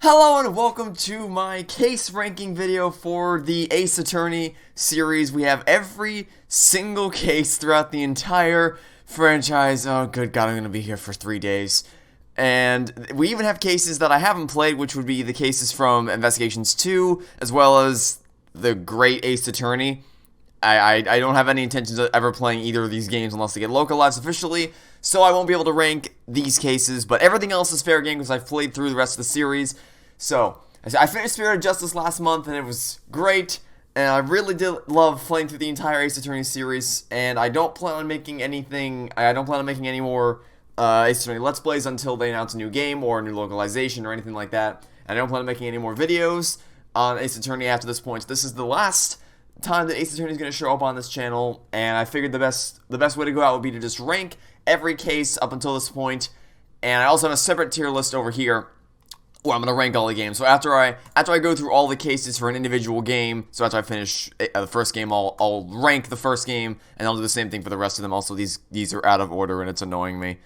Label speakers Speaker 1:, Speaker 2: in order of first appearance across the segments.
Speaker 1: Hello and welcome to my case ranking video for the Ace Attorney series. We have every single case throughout the entire franchise. Oh good god, I'm gonna be here for 3 days. And we even have cases that I haven't played, which would be the cases from Investigations 2, as well as the Great Ace Attorney. I don't have any intentions of ever playing either of these games unless they get localized officially, so I won't be able to rank these cases, but everything else is fair game because I've played through the rest of the series. So, I finished Spirit of Justice last month, and it was great, and I really did love playing through the entire Ace Attorney series, and I don't plan on making any more Ace Attorney Let's Plays until they announce a new game or a new localization or anything like that. And I don't plan on making any more videos on Ace Attorney after this point. So this is the last time that Ace Attorney is going to show up on this channel, and I figured the best way to go out would be to just rank every case up until this point. And I also have a separate tier list over here where I'm going to rank all the games. So after I go through all the cases for an individual game, so after I finish the first game, I'll rank the first game, and I'll do the same thing for the rest of them. Also, these are out of order, and it's annoying me,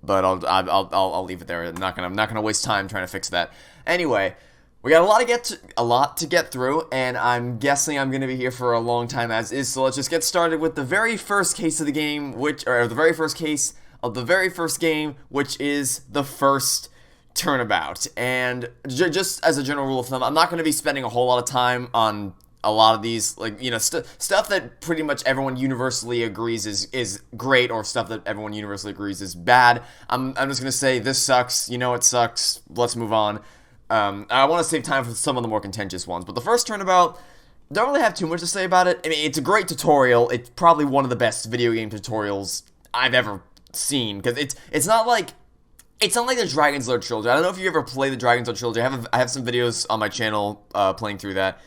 Speaker 1: but I'll leave it there. I'm not gonna waste time trying to fix that. Anyway, we got a lot to get through, and I'm guessing I'm gonna be here for a long time as is. So let's just get started with the very first case of the game, the very first case of the very first game, which is the first Turnabout. And just as a general rule of thumb, I'm not going to be spending a whole lot of time on a lot of these, like, you know, stuff that pretty much everyone universally agrees is great, or stuff that everyone universally agrees is bad. I'm just going to say this sucks, you know it sucks, let's move on. I want to save time for some of the more contentious ones, but the first Turnabout, don't really have too much to say about it. I mean, it's a great tutorial. It's probably one of the best video game tutorials I've ever seen, because it's not like the Dragon's Lair trilogy. I don't know if you ever played the Dragon's Lair trilogy. I have some videos on my channel playing through that.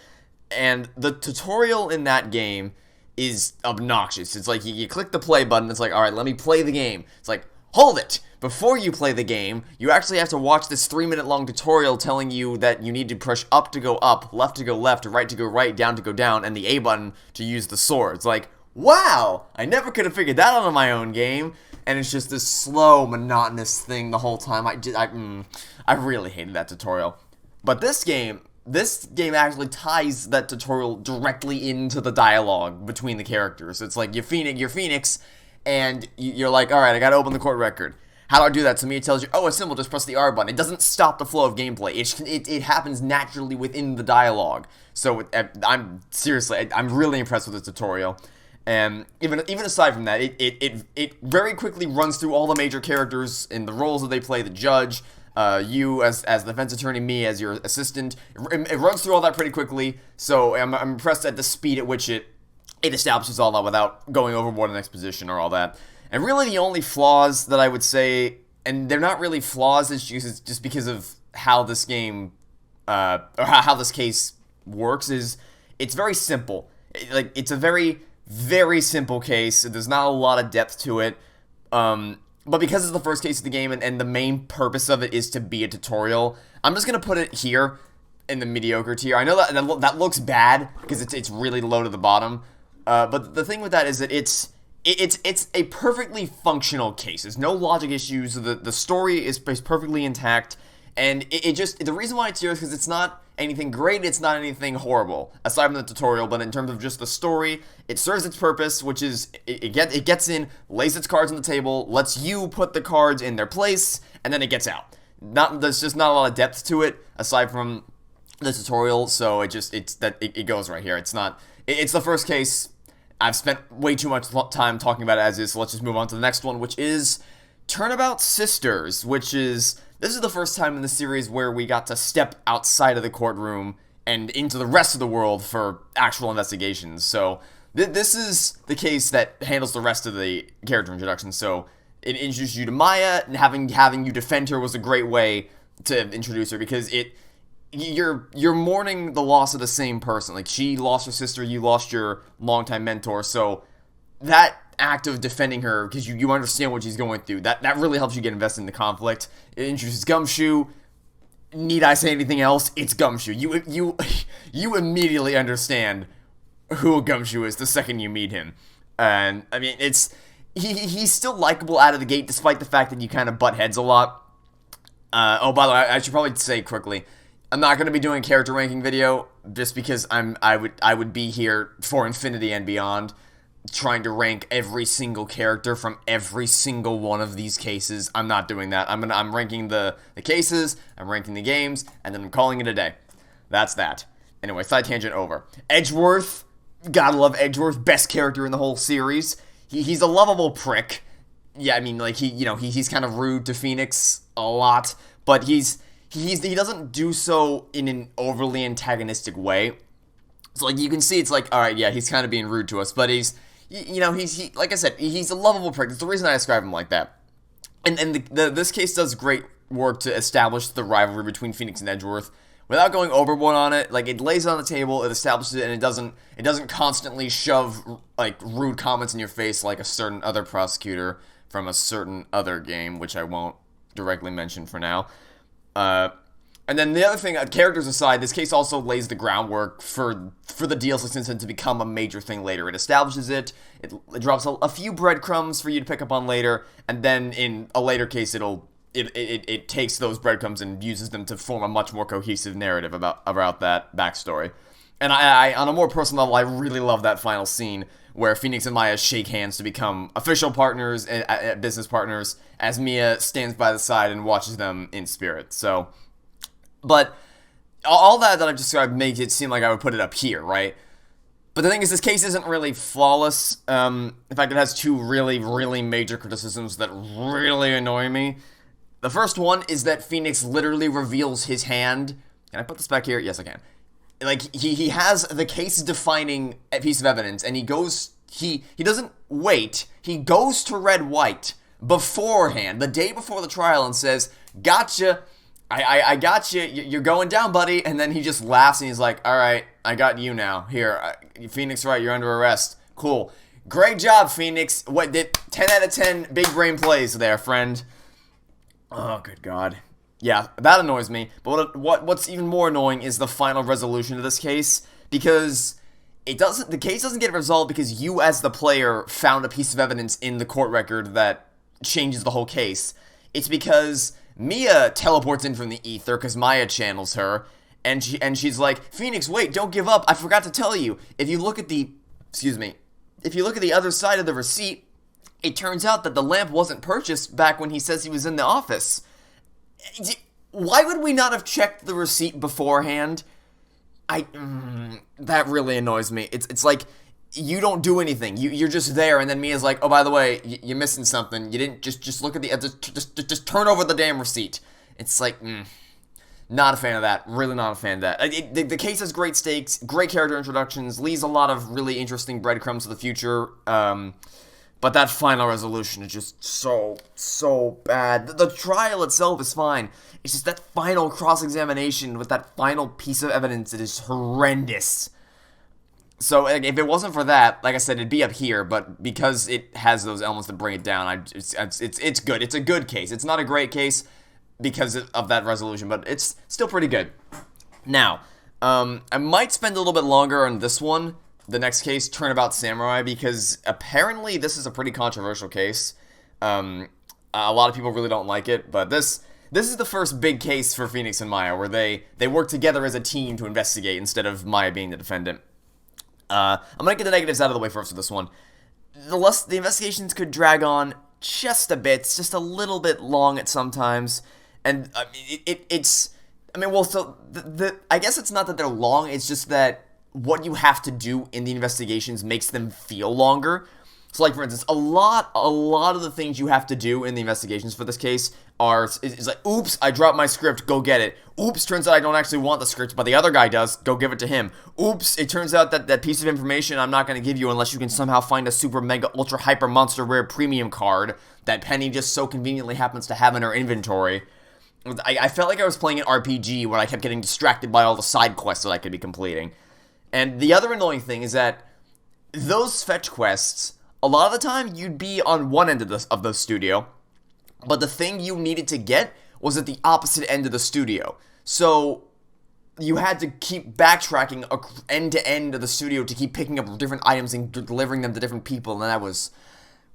Speaker 1: And the tutorial in that game is obnoxious. It's like you click the play button. It's like, all right, let me play the game. It's like, hold it. Before you play the game, you actually have to watch this 3-minute long tutorial telling you that you need to push up to go up, left to go left, right to go right, down to go down, and the A button to use the sword. It's like, wow, I never could have figured that out on my own game. And it's just this slow, monotonous thing the whole time. I really hated that tutorial. But this game actually ties that tutorial directly into the dialogue between the characters. It's like you're Phoenix, and you're like, all right, I gotta open the court record. How do I do that? So me, it tells you, oh, it's simple, just press the R button. It doesn't stop the flow of gameplay. It happens naturally within the dialogue. So I'm really impressed with this tutorial. And even aside from that, it very quickly runs through all the major characters and the roles that they play, the judge, you as the defense attorney, me as your assistant. It runs through all that pretty quickly, so I'm impressed at the speed at which it establishes all that without going overboard in exposition or all that. And really the only flaws that I would say, and they're not really flaws, it's just because of how this game, or how this case works, is it's very simple. It's a very simple case. There's not a lot of depth to it, but because it's the first case of the game and the main purpose of it is to be a tutorial, I'm just gonna put it here in the mediocre tier. I know that looks bad because it's really low to the bottom, but the thing with that is that it's a perfectly functional case. There's no logic issues. The story is perfectly intact, and the reason why it's here is because it's not anything great, it's not anything horrible, aside from the tutorial, but in terms of just the story, it serves its purpose, which is, it gets in, lays its cards on the table, lets you put the cards in their place, and then it gets out. There's just not a lot of depth to it, aside from the tutorial, so it goes right here. It's the first case. I've spent way too much time talking about it as is, so let's just move on to the next one, which is Turnabout Sisters, this is the first time in the series where we got to step outside of the courtroom and into the rest of the world for actual investigations. So this is the case that handles the rest of the character introduction. So it introduced you to Maya, and having you defend her was a great way to introduce her, because you're mourning the loss of the same person. Like, she lost her sister, you lost your longtime mentor, so that act of defending her, because you understand what she's going through, that really helps you get invested in the conflict. It introduces Gumshoe. Need I say anything else? It's Gumshoe. You immediately understand who Gumshoe is the second you meet him. And I mean, he's still likable out of the gate, despite the fact that you kind of butt heads a lot. Oh, by the way, I should probably say quickly, I'm not going to be doing a character ranking video just because I would be here for infinity and beyond trying to rank every single character from every single one of these cases. I'm not doing that. I'm ranking the cases, I'm ranking the games, and then I'm calling it a day. That's that. Anyway, side tangent over. Edgeworth, gotta love Edgeworth, best character in the whole series. He's a lovable prick. Yeah, I mean, like, he's kind of rude to Phoenix a lot, but he doesn't do so in an overly antagonistic way. So, like, you can see it's like, alright, yeah, he's kind of being rude to us, but he's like I said, he's a lovable prick. That's the reason I describe him like that. And this case does great work to establish the rivalry between Phoenix and Edgeworth without going overboard on it. Like, it lays it on the table, it establishes it, and it doesn't constantly shove like rude comments in your face like a certain other prosecutor from a certain other game, which I won't directly mention for now. And then the other thing, characters aside, this case also lays the groundwork for the DLC system to become a major thing later. It establishes it drops a few breadcrumbs for you to pick up on later, and then in a later case, it takes those breadcrumbs and uses them to form a much more cohesive narrative about that backstory. And I on a more personal level, I really love that final scene where Phoenix and Maya shake hands to become official partners and business partners as Mia stands by the side and watches them in spirit. So, but all that I've described makes it seem like I would put it up here, right? But the thing is, this case isn't really flawless. In fact, it has two really, really major criticisms that really annoy me. The first one is that Phoenix literally reveals his hand. Can I put this back here? Yes, I can. Like, he has the case-defining piece of evidence, and he doesn't wait. He goes to Red White beforehand, the day before the trial, and says, "Gotcha. I got you. You're going down, buddy." And then he just laughs, and he's like, "All right, I got you now. Here, Phoenix Wright, you're under arrest. Cool. Great job, Phoenix. What did 10 out of 10 big brain plays there, friend." Oh, good God. Yeah, that annoys me. But what's even more annoying is the final resolution of this case, because the case doesn't get resolved because you as the player found a piece of evidence in the court record that changes the whole case. It's because Mia teleports in from the ether because Maya channels her, and she's like, "Phoenix, wait, don't give up. I forgot to tell you. If you look at the other side of the receipt, it turns out that the lamp wasn't purchased back when he says he was in the office." Why would we not have checked the receipt beforehand? That really annoys me. It's like, you don't do anything. You're just there, and then Mia's like, "Oh, by the way, you're missing something. You didn't just look at the just turn over the damn receipt." It's like, not a fan of that. Really not a fan of that. The case has great stakes, great character introductions, leaves a lot of really interesting breadcrumbs to the future. But that final resolution is just so bad. The trial itself is fine. It's just that final cross-examination with that final piece of evidence that is horrendous. So, if it wasn't for that, like I said, it'd be up here, but because it has those elements that bring it down, it's good. It's a good case. It's not a great case because of that resolution, but it's still pretty good. Now, I might spend a little bit longer on this one, the next case, Turnabout Samurai, because apparently this is a pretty controversial case. A lot of people really don't like it, but this is the first big case for Phoenix and Maya, where they work together as a team to investigate instead of Maya being the defendant. I'm gonna get the negatives out of the way first with this one. The investigations could drag on just a bit, it's just a little bit long at sometimes, and I guess it's not that they're long, it's just that what you have to do in the investigations makes them feel longer. So, like, for instance, a lot of the things you have to do in the investigations for this case is like, "Oops, I dropped my script, go get it. Oops, turns out I don't actually want the script, but the other guy does, go give it to him. Oops, it turns out that piece of information I'm not going to give you unless you can somehow find a super mega ultra hyper monster rare premium card that Penny just so conveniently happens to have in her inventory." I felt like I was playing an RPG where I kept getting distracted by all the side quests that I could be completing. And the other annoying thing is that those fetch quests, a lot of the time, you'd be on one end of the studio, but the thing you needed to get was at the opposite end of the studio. So you had to keep backtracking end to end of the studio to keep picking up different items and delivering them to different people, and that was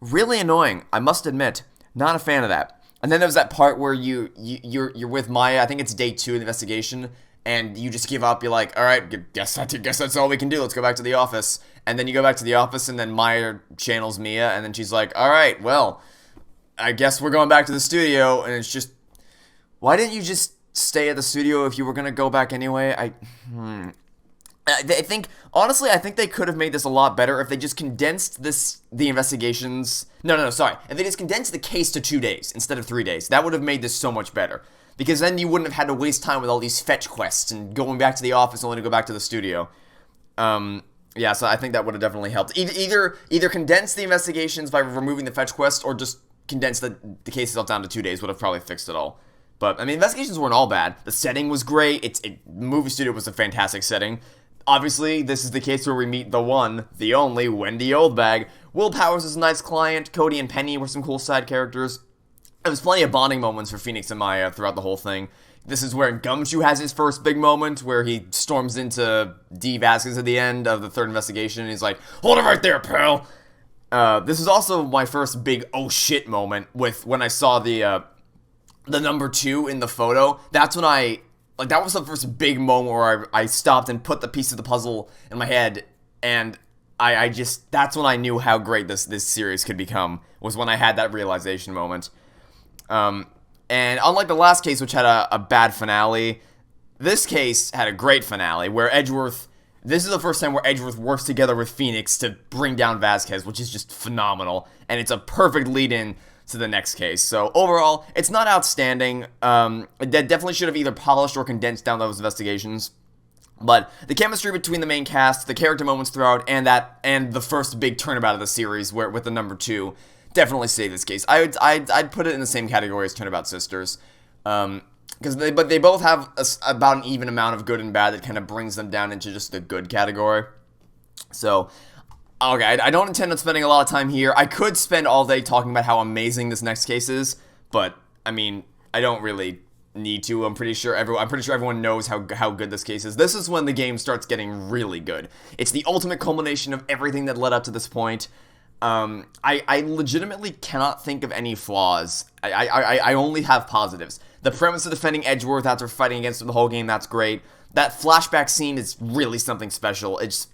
Speaker 1: really annoying, I must admit. Not a fan of that. And then there was that part where you're with Maya, I think it's day 2 of the investigation, and you just give up. You're like, all right, guess that's all we can do. Let's go back to the office. And then you go back to the office, and then Maya channels Mia, and then she's like, all right, well, I guess we're going back to the studio. And it's just, why didn't you just stay at the studio if you were gonna go back anyway? I think, honestly, I think they could have made this a lot better if they just condensed the investigations. No, sorry. If they just condensed the case to 2 days instead of 3 days, that would have made this so much better. Because then you wouldn't have had to waste time with all these fetch quests and going back to the office only to go back to the studio. Yeah, so I think that would have definitely helped. Either condense the investigations by removing the fetch quest, or just condense the case itself down to 2 days would have probably fixed it all. But, I mean, investigations weren't all bad. The setting was great. Movie studio was a fantastic setting. Obviously, this is the case where we meet the one, the only, Wendy Oldbag. Will Powers is a nice client. Cody and Penny were some cool side characters. There was plenty of bonding moments for Phoenix and Maya throughout the whole thing. This is where Gumshoe has his first big moment, where he storms into D. Vasquez at the end of the third investigation, and he's like, hold it right there, pal! This is also my first big oh shit moment when I saw the number 2 in the photo. That's when that was the first big moment where I stopped and put the piece of the puzzle in my head, and that's when I knew how great this series could become, was when I had that realization moment. And unlike the last case, which had a bad finale, this case had a great finale, where this is the first time where Edgeworth works together with Phoenix to bring down Vasquez, which is just phenomenal, and it's a perfect lead-in to the next case. So overall, it's not outstanding. It definitely should have either polished or condensed down those investigations. But the chemistry between the main cast, the character moments throughout, and the first big turnabout of the series, with the number 2, definitely saved this case. I'd put it in the same category as Turnabout Sisters, because they both have about an even amount of good and bad that kind of brings them down into just the good category. So, okay, I don't intend on spending a lot of time here. I could spend all day talking about how amazing this next case is, but I mean, I don't really need to. I'm pretty sure everyone knows how good this case is. This is when the game starts getting really good. It's the ultimate culmination of everything that led up to this point. I legitimately cannot think of any flaws. I only have positives. The premise of defending Edgeworth after fighting against him the whole game, that's great. That flashback scene is really something special. It just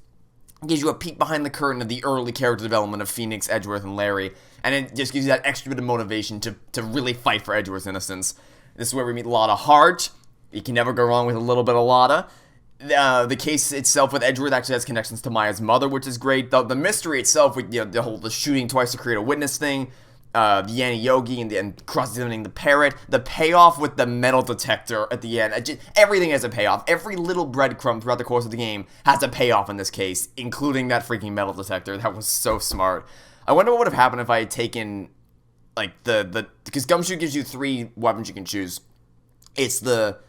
Speaker 1: gives you a peek behind the curtain of the early character development of Phoenix, Edgeworth, and Larry, and it just gives you that extra bit of motivation to really fight for Edgeworth's innocence. This is where we meet Lotta Hart. You can never go wrong with a little bit of Lotta. The case itself with Edgeworth actually has connections to Maya's mother, which is great. The mystery itself, with the shooting twice to create a witness thing, the Yanni Yogi and cross-examining the parrot, the payoff with the metal detector at the end. Everything has a payoff. Every little breadcrumb throughout the course of the game has a payoff in this case, including that freaking metal detector. That was so smart. I wonder what would have happened if I had taken, like, because Gumshoe gives you 3 weapons you can choose. It's the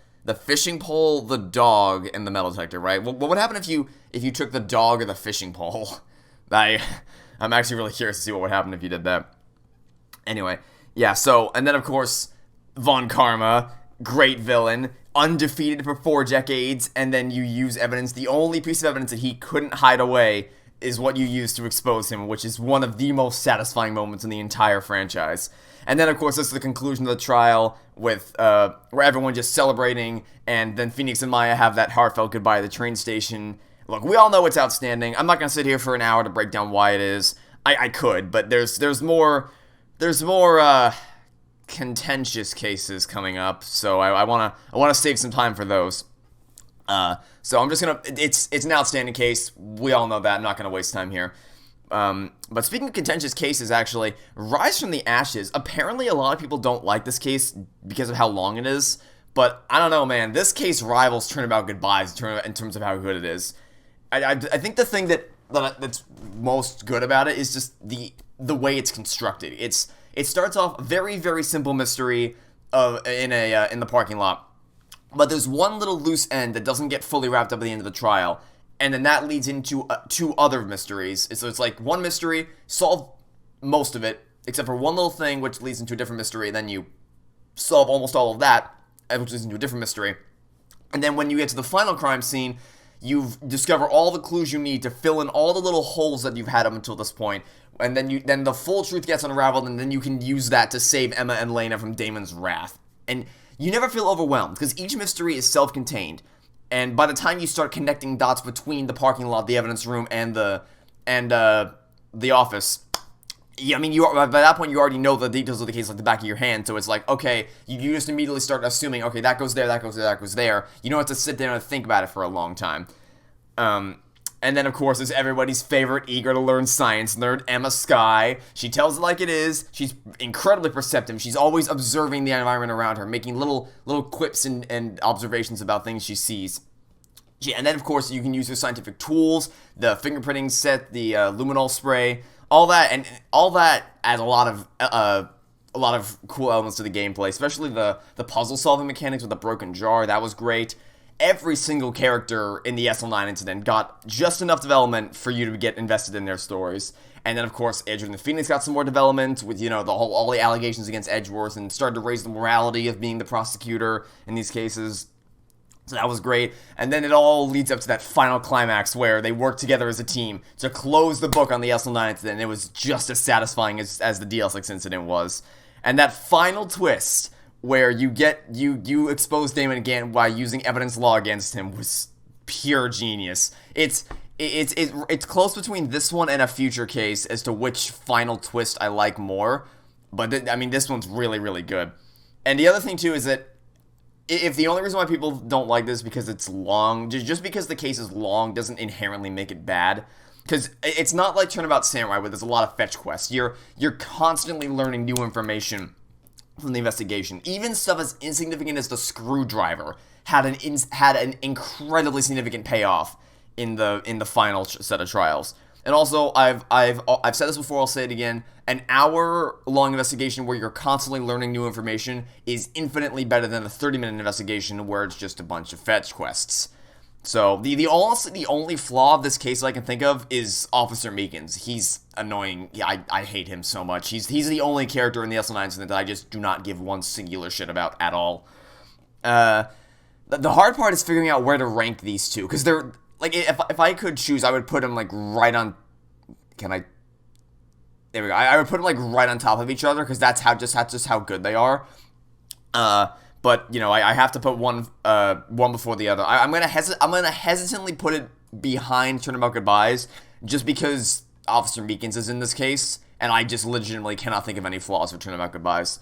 Speaker 1: fishing pole, the dog, and the metal detector, right? What would happen if you took the dog or the fishing pole? I'm actually really curious to see what would happen if you did that. Anyway, yeah, so, and then of course, Von Karma, great villain, undefeated for 4 decades, and then you use evidence. The only piece of evidence that he couldn't hide away is what you use to expose him, which is one of the most satisfying moments in the entire franchise. And then, of course, this is the conclusion of the trial with where everyone just celebrating, and then Phoenix and Maya have that heartfelt goodbye at the train station. Look, we all know it's outstanding. I'm not going to sit here for an hour to break down why it is. I could, but there's more contentious cases coming up, so I want to save some time for those. So I'm just gonna. It's an outstanding case. We all know that. I'm not gonna waste time here. But speaking of contentious cases, actually, Rise from the Ashes. Apparently, a lot of people don't like this case because of how long it is. But I don't know, man. This case rivals Turnabout Goodbyes in terms of how good it is. I think the thing that's most good about it is just the way it's constructed. It starts off very, very simple mystery in the parking lot. But there's one little loose end that doesn't get fully wrapped up at the end of the trial, and then that leads into 2 other mysteries. So it's like one mystery, solve most of it, except for one little thing, which leads into a different mystery, and then you solve almost all of that, which leads into a different mystery. And then when you get to the final crime scene, you discover all the clues you need to fill in all the little holes that you've had up until this point, and then the full truth gets unraveled, and then you can use that to save Emma and Lena from Damon's wrath. And you never feel overwhelmed, because each mystery is self-contained. And by the time you start connecting dots between the parking lot, the evidence room, and the office, yeah, I mean, by that point, you already know the details of the case like the back of your hand, so it's like, okay, you just immediately start assuming, okay, that goes there, that goes there, that goes there. You don't have to sit there and think about it for a long time. And then, of course, is everybody's favorite eager-to-learn science nerd, Emma Skye. She tells it like it is. She's incredibly perceptive. She's always observing the environment around her, making little quips and observations about things she sees. And then, of course, you can use her scientific tools, the fingerprinting set, the luminol spray, all that, and all that adds a lot of cool elements to the gameplay, especially the puzzle-solving mechanics with the broken jar. That was great. Every single character in the SL9 incident got just enough development for you to get invested in their stories. And then, of course, Edgeworth and Phoenix got some more development with, all the allegations against Edgeworth and started to raise the morality of being the prosecutor in these cases. So that was great. And then it all leads up to that final climax where they work together as a team to close the book on the SL9 incident. And it was just as satisfying as the DL6 incident was. And that final twist where you expose Damon again by using evidence law against him was pure genius. It's close between this one and a future case as to which final twist I like more, but this one's really, really good. And the other thing too is that if the only reason why people don't like this is because it's long, just because the case is long doesn't inherently make it bad. Because it's not like Turnabout Samurai where there's a lot of fetch quests. You're constantly learning new information from the investigation. Even stuff as insignificant as the screwdriver had an incredibly significant payoff in the final set of trials. And also, I've said this before, I'll say it again, an hour-long investigation where you're constantly learning new information is infinitely better than a 30-minute investigation where it's just a bunch of fetch quests. So, the only flaw of this case I can think of is Officer Meekins. He's annoying. Yeah, I hate him so much. He's the only character in the SL9 incident that I just do not give one singular shit about at all. The hard part is figuring out where to rank these two, because they're, like, if I could choose, I would put them, like, right on, there we go. I would put them, like, right on top of each other, because that's just how good they are. But, I have to put one before the other. I'm gonna hesitantly put it behind Turnabout Goodbyes, just because Officer Meekins is in this case, and I just legitimately cannot think of any flaws with Turnabout Goodbyes.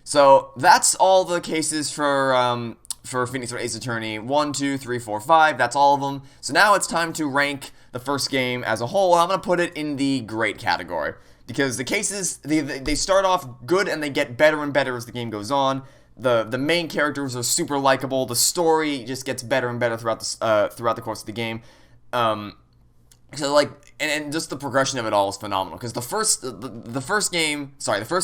Speaker 1: So that's all the cases for Phoenix Wright Ace Attorney 1, 2, 3, 4, 5. That's all of them. So now it's time to rank the first game as a whole. I'm gonna put it in the great category. Because the cases, they start off good and they get better and better as the game goes on. The main characters are super likable. The story just gets better and better throughout the course of the game. So like, and just the progression of it all is phenomenal. Because the first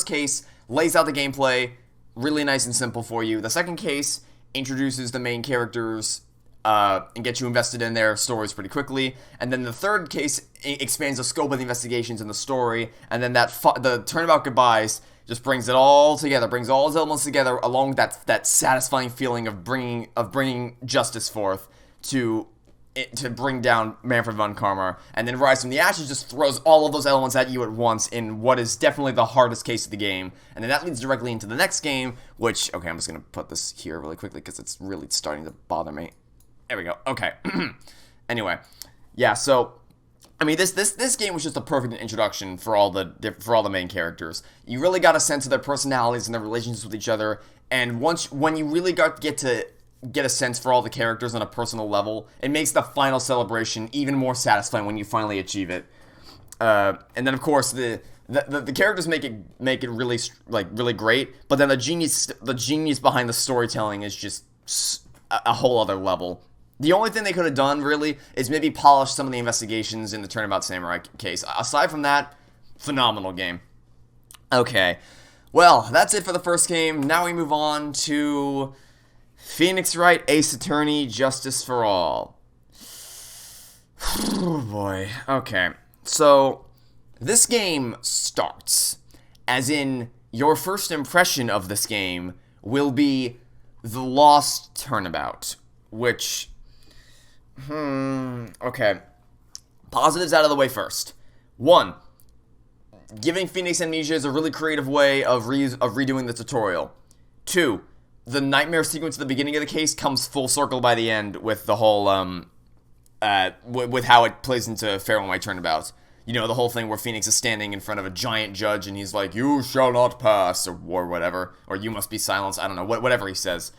Speaker 1: case lays out the gameplay really nice and simple for you. The second case introduces the main characters and get you invested in their stories pretty quickly. And then the third case expands the scope of the investigations and the story. And then the Turnabout Goodbyes just brings it all together, brings all its elements together, along with that satisfying feeling of bringing justice forth to bring down Manfred von Karma. And then Rise from the Ashes just throws all of those elements at you at once in what is definitely the hardest case of the game. And then that leads directly into the next game, which, okay, I'm just going to put this here really quickly because it's really starting to bother me. There we go. Okay. Anyway, yeah. So, this game was just a perfect introduction for all the main characters. You really got a sense of their personalities and their relationships with each other. And when you really get a sense for all the characters on a personal level, it makes the final celebration even more satisfying when you finally achieve it. And then, of course, the characters make it really really great. But then the genius behind the storytelling is just a whole other level. The only thing they could have done, really, is maybe polish some of the investigations in the Turnabout Samurai case. Aside from that, phenomenal game. Okay, well, that's it for the first game. Now we move on to Phoenix Wright Ace Attorney Justice for All. Oh boy. Okay, so this game starts, as in your first impression of this game will be The Lost Turnabout, which... okay. Positives out of the way first. 1. Giving Phoenix amnesia is a really creative way of redoing the tutorial. 2. the nightmare sequence at the beginning of the case comes full circle by the end with the whole with how it plays into Farewell My Turnabout. You know, the whole thing where Phoenix is standing in front of a giant judge and he's like, "You shall not pass," or whatever, or "You must be silenced." I don't know, whatever he says.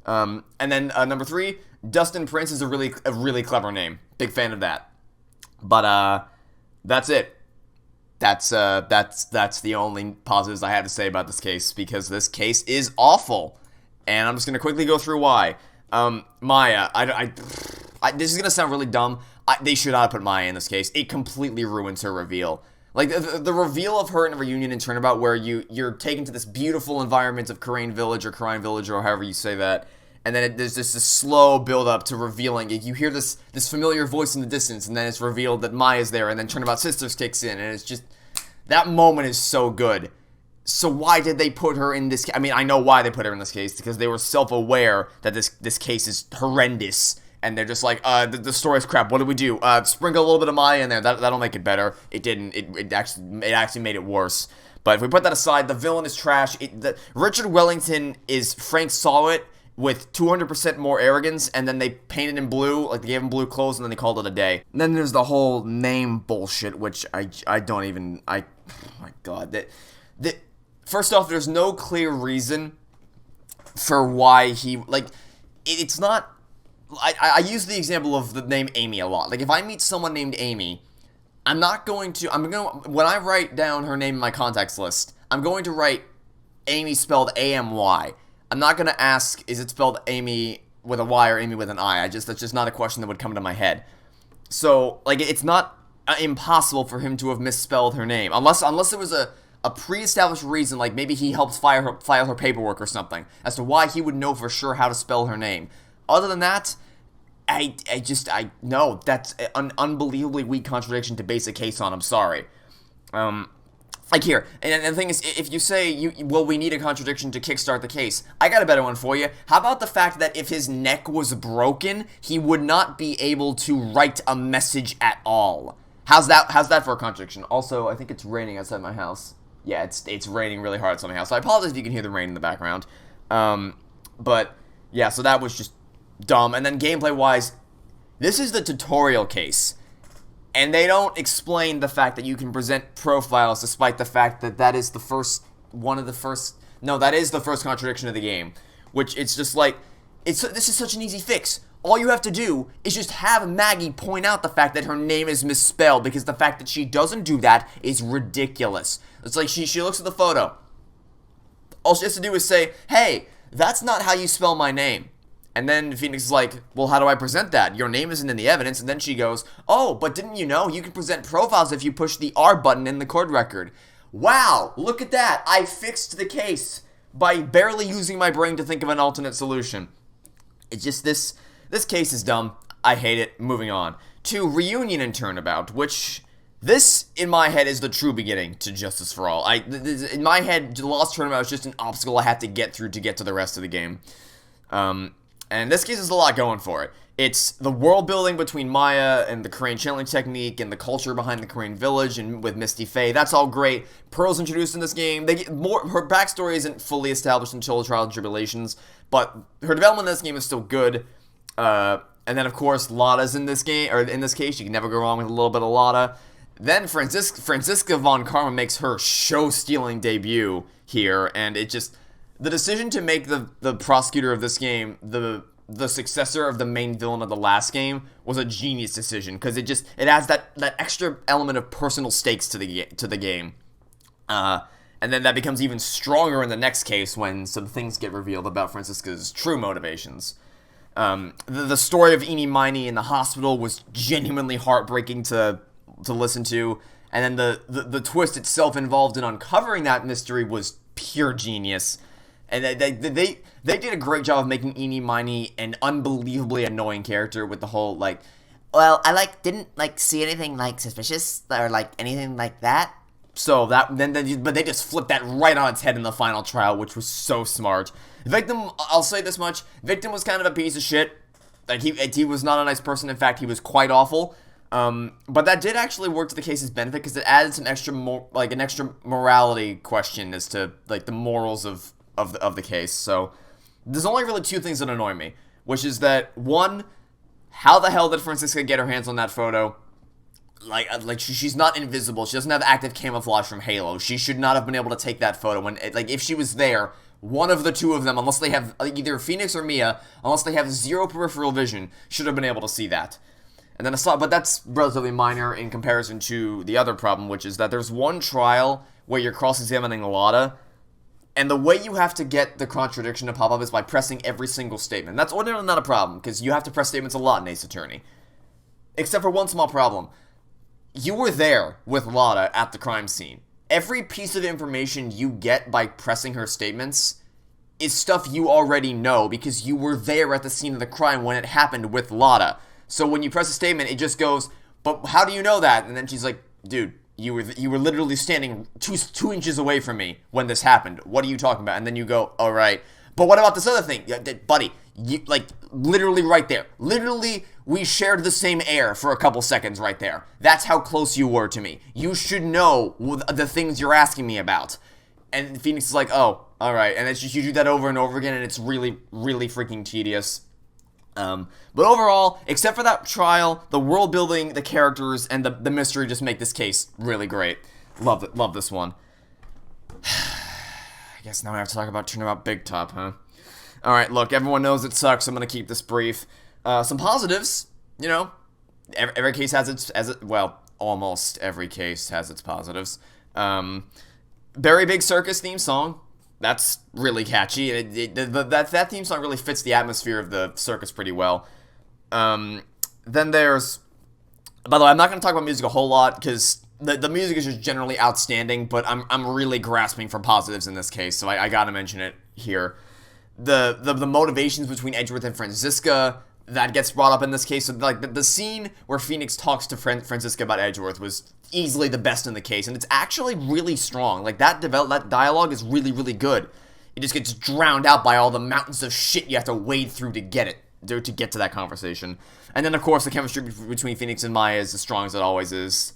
Speaker 1: And then number 3, Dustin Prince is a really clever name. Big fan of that. But that's it. That's the only positives I have to say about this case, because this case is awful, and I'm just gonna quickly go through why. Maya, this is gonna sound really dumb. They should not have put Maya in this case. It completely ruins her reveal. Like, the reveal of her in a reunion in Turnabout, where you're taken to this beautiful environment of Crane Village, or however you say that, and then there's just this slow build-up to revealing. You hear this familiar voice in the distance, and then it's revealed that Maya's there, and then Turnabout Sisters kicks in, and it's just... That moment is so good. So why did they put her in this... I mean, I know why they put her in this case, because they were self-aware that this case is horrendous, and they're just like, the story's crap, what do we do? Sprinkle a little bit of Maya in there, that'll make it better. It didn't, it actually made it worse. But if we put that aside, the villain is trash. Richard Wellington is Frank Solid with 200% more arrogance, and then they painted him blue, like they gave him blue clothes, and then they called it a day. And then there's the whole name bullshit, which I don't even, oh my god. First off, there's no clear reason for why he, like, it's not, I use the example of the name Amy a lot. Like, if I meet someone named Amy, when I write down her name in my contacts list, I'm going to write Amy spelled A-M-Y. I'm not going to ask, is it spelled Amy with a Y or Amy with an I? That's just not a question that would come to my head. So, like, it's not impossible for him to have misspelled her name. Unless there was a pre-established reason, like maybe he helped file her paperwork or something, as to why he would know for sure how to spell her name. Other than that, no, that's an unbelievably weak contradiction to base a case on. I'm sorry. Like here, and the thing is, if you say, well, we need a contradiction to kickstart the case, I got a better one for you. How about the fact that if his neck was broken, he would not be able to write a message at all? How's that for a contradiction? Also, I think it's raining outside my house. Yeah, it's raining really hard outside my house. So I apologize if you can hear the rain in the background. But, yeah, so that was just dumb. And then gameplay-wise, this is the tutorial case. And they don't explain the fact that you can present profiles, despite the fact that that is the first contradiction of the game. Which, it's just like, this is such an easy fix. All you have to do is just have Maggie point out the fact that her name is misspelled, because the fact that she doesn't do that is ridiculous. It's like, she looks at the photo. All she has to do is say, hey, that's not how you spell my name. And then Phoenix is like, well, how do I present that? Your name isn't in the evidence. And then she goes, oh, but didn't you know you can present profiles if you push the R button in the court record? Wow, look at that. I fixed the case by barely using my brain to think of an alternate solution. It's just this case is dumb. I hate it. Moving on. To Reunion and Turnabout, which this, in my head, is the true beginning to Justice for All. In my head, the Lost Turnabout is just an obstacle I have to get through to get to the rest of the game. And this case has a lot going for it. It's the world building between Maya and the Crane channeling technique and the culture behind the Crane village and with Misty Faye. That's all great. Pearl's introduced in this game. Her backstory isn't fully established until Trials and Tribulations, but her development in this game is still good. And then, of course, Lotta's in this game, or in this case. You can never go wrong with a little bit of Lotta. Then Franziska von Karma makes her show-stealing debut here, and it just... The decision to make the prosecutor of this game the successor of the main villain of the last game was a genius decision, because it adds that extra element of personal stakes to the game. And then that becomes even stronger in the next case when some things get revealed about Franziska's true motivations. The story of Eenie Miney in the hospital was genuinely heartbreaking to listen to, and then the twist itself involved in uncovering that mystery was pure genius. And they did a great job of making Eenie Miney an unbelievably annoying character with the whole, like, well, I, didn't, see anything, suspicious or, anything like that. So but they just flipped that right on its head in the final trial, which was so smart. Victim, I'll say this much, Victim was kind of a piece of shit. Like, he was not a nice person. In fact, he was quite awful. But that did actually work to the case's benefit, because it added some extra, an extra morality question as to, the morals of the case. So There's only really two things that annoy me, which is that, one, how the hell did Franziska get her hands on that photo? Like she's not invisible. She doesn't have active camouflage from Halo. She should not have been able to take that photo. If she was there, one of the two of them, unless they have, either Phoenix or Mia, unless they have zero peripheral vision, should have been able to see that. And then but that's relatively minor in comparison to the other problem, which is that there's one trial where you're cross-examining Lotta, and the way you have to get the contradiction to pop up is by pressing every single statement. That's ordinarily not a problem, because you have to press statements a lot in Ace Attorney. Except for one small problem. You were there with Lotta at the crime scene. Every piece of information you get by pressing her statements is stuff you already know, because you were there at the scene of the crime when it happened with Lotta. So when you press a statement, it just goes, but how do you know that? And then she's like, dude, you were literally standing two inches away from me when this happened. What are you talking about? And then you go, all right. But what about this other thing? Buddy, literally right there. Literally, we shared the same air for a couple seconds right there. That's how close you were to me. You should know the things you're asking me about. And Phoenix is like, oh, all right. And it's just, you do that over and over again, and it's really, really freaking tedious. But overall, except for that trial, the world building, the characters, and the mystery just make this case really great. Love this one. I guess now we have to talk about Turnabout Big Top, huh? Alright, look, everyone knows it sucks, I'm gonna keep this brief. Some positives, you know, every case has its, well, almost every case has its positives. Very Big Circus theme song. That's really catchy. That theme song really fits the atmosphere of the circus pretty well. Then there's... By the way, I'm not going to talk about music a whole lot, because the music is just generally outstanding, but I'm really grasping for positives in this case, so I gotta mention it here. The motivations between Edgeworth and Franziska, that gets brought up in this case. So, like, the scene where Phoenix talks to Franziska about Edgeworth was easily the best in the case, and it's actually really strong. Like, that dialogue is really, really good. It just gets drowned out by all the mountains of shit you have to wade through to get to that conversation. And then, of course, the chemistry between Phoenix and Maya is as strong as it always is.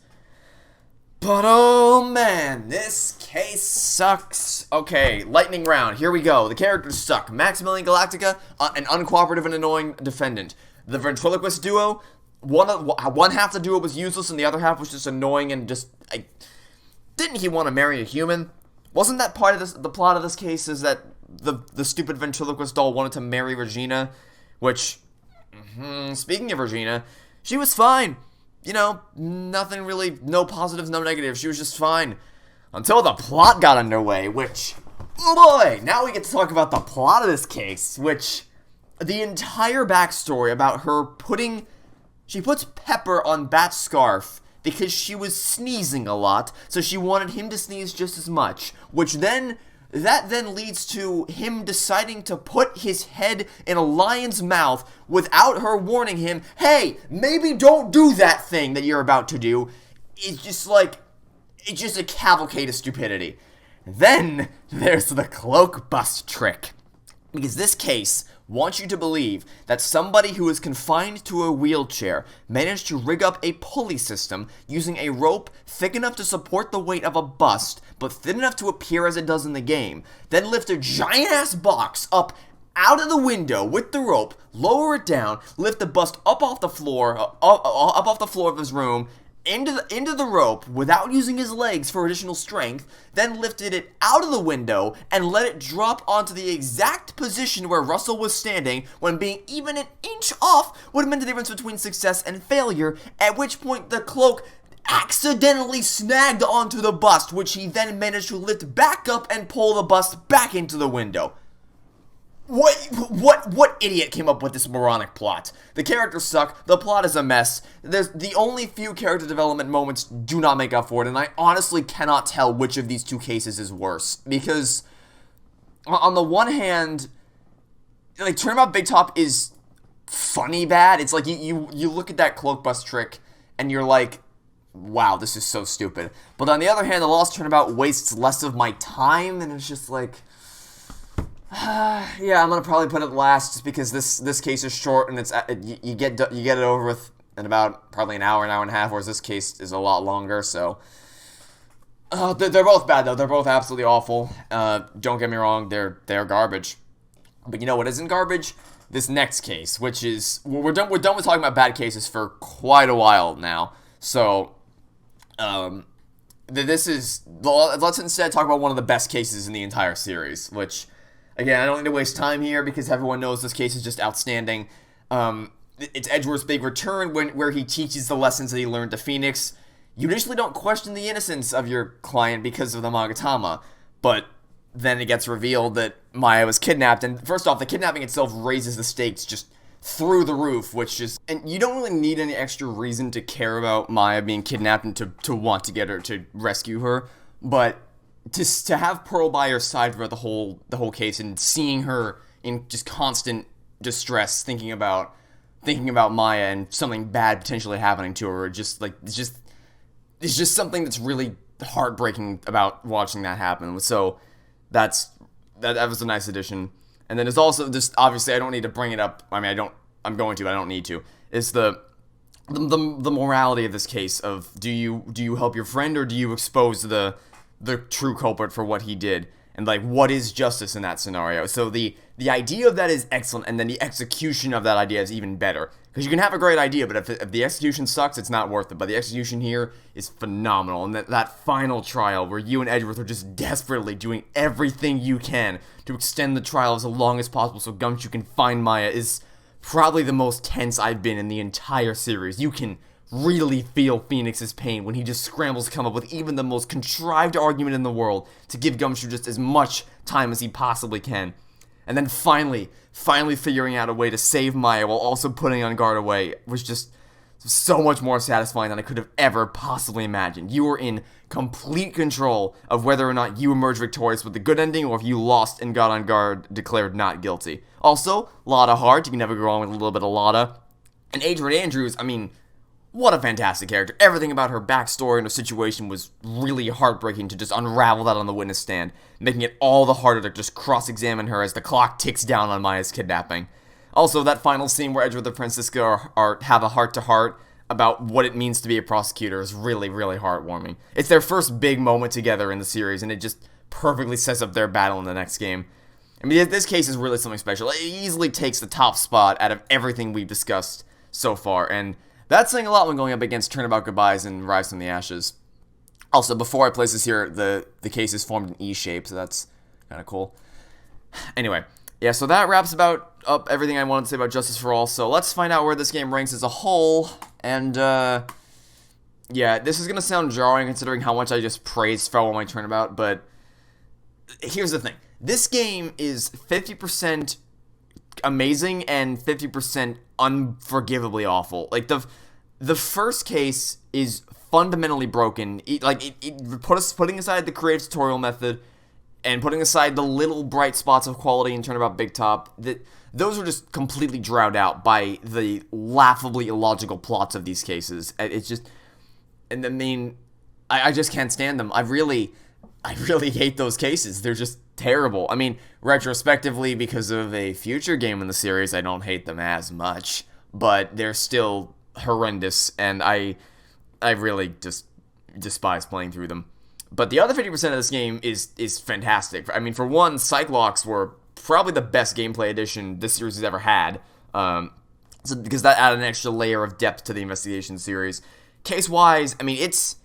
Speaker 1: But oh man, this case sucks. Okay, lightning round, here we go. The characters suck. Maximilian Galactica, an uncooperative and annoying defendant. The ventriloquist duo, one half the duo was useless and the other half was just annoying and just, didn't he want to marry a human? Wasn't that part of the plot of this case, is that the stupid ventriloquist doll wanted to marry Regina? Which, speaking of Regina, she was fine. You know, nothing really, no positives, no negatives. She was just fine. Until the plot got underway, which, oh boy, now we get to talk about the plot of this case, which, the entire backstory about her she puts pepper on Bat's scarf because she was sneezing a lot, so she wanted him to sneeze just as much, which then... That then leads to him deciding to put his head in a lion's mouth without her warning him, hey, maybe don't do that thing that you're about to do. It's just a cavalcade of stupidity. Then there's the cloak bust trick. Because this case wants you to believe that somebody who is confined to a wheelchair managed to rig up a pulley system using a rope thick enough to support the weight of a bust, but thin enough to appear as it does in the game, then lift a giant-ass box up out of the window with the rope, lower it down, lift the bust up off the floor, up off the floor of his room, into the rope without using his legs for additional strength, then lifted it out of the window and let it drop onto the exact position where Russell was standing, when being even an inch off would have meant the difference between success and failure, at which point the cloak accidentally snagged onto the bust, which he then managed to lift back up and pull the bust back into the window. What idiot came up with this moronic plot? The characters suck, the plot is a mess, the only few character development moments do not make up for it, and I honestly cannot tell which of these two cases is worse, because on the one hand, like, Turnabout Big Top is funny bad. It's like, you look at that cloak bust trick, and you're like, wow, this is so stupid. But on the other hand, the Lost Turnabout wastes less of my time, and it's just like... yeah, I'm gonna probably put it last just because this case is short and it's you get it over with in about probably an hour and a half, whereas this case is a lot longer. So they're both bad though. They're both absolutely awful. Don't get me wrong, they're garbage. But you know what isn't garbage? This next case, which is we're done with talking about bad cases for quite a while now. So, this is let's instead talk about one of the best cases in the entire series. Which, again, I don't need to waste time here because everyone knows this case is just outstanding. It's Edgeworth's big return where he teaches the lessons that he learned to Phoenix. You initially don't question the innocence of your client because of the Magatama, but then it gets revealed that Maya was kidnapped, and first off, the kidnapping itself raises the stakes just through the roof, which is, and you don't really need any extra reason to care about Maya being kidnapped and to want to get her, to rescue her, but to have Pearl by her side throughout the whole case, and seeing her in just constant distress, thinking about Maya and something bad potentially happening to her, just like, it's just something that's really heartbreaking about watching that happen. So that was a nice addition. And then there's also just, obviously I don't need to bring it up. I mean, I'm going to, but I don't need to. It's the morality of this case of do you help your friend or do you expose the true culprit for what he did? And like, what is justice in that scenario? So the idea of that is excellent, and then the execution of that idea is even better. Because you can have a great idea, but if the execution sucks, it's not worth it. But the execution here is phenomenal. And that final trial where you and Edgeworth are just desperately doing everything you can to extend the trial as long as possible so Gumshoe can find Maya is probably the most tense I've been in the entire series. You can really feel Phoenix's pain when he just scrambles to come up with even the most contrived argument in the world to give Gumshoe just as much time as he possibly can. And then finally figuring out a way to save Maya while also putting on guard away was just so much more satisfying than I could have ever possibly imagined. You were in complete control of whether or not you emerged victorious with the good ending or if you lost and got on guard declared not guilty. Also, Lotta Hart, you can never go wrong with a little bit of Lotta. And Adrian Andrews, I mean, what a fantastic character. Everything about her backstory and her situation was really heartbreaking to just unravel that on the witness stand, making it all the harder to just cross-examine her as the clock ticks down on Maya's kidnapping. Also, that final scene where Edgeworth and Francisca have a heart-to-heart about what it means to be a prosecutor is really, really heartwarming. It's their first big moment together in the series, and it just perfectly sets up their battle in the next game. I mean, this case is really something special. It easily takes the top spot out of everything we've discussed so far, and that's saying a lot when going up against Turnabout Goodbyes and Rise from the Ashes. Also, before I place this here, the case is formed in E shape, so that's kind of cool. Anyway, yeah, so that wraps up everything I wanted to say about Justice for All. So let's find out where this game ranks as a whole. And yeah, this is gonna sound jarring considering how much I just praised Farewell My Turnabout, but here's the thing: this game is 50% amazing and 50% unforgivably awful. Like the first case is fundamentally broken. Putting aside the creative tutorial method and putting aside the little bright spots of quality in Turnabout Big Top, those are just completely drowned out by the laughably illogical plots of these cases. It's just, and I mean, I just can't stand them. I really hate those cases. They're just terrible. I mean, retrospectively, because of a future game in the series, I don't hate them as much, but they're still horrendous, and I really just despise playing through them. But the other 50% of this game is fantastic. I mean, for one, Cyclocks were probably the best gameplay addition this series has ever had, because that added an extra layer of depth to the investigation series. Case-wise, I mean, it's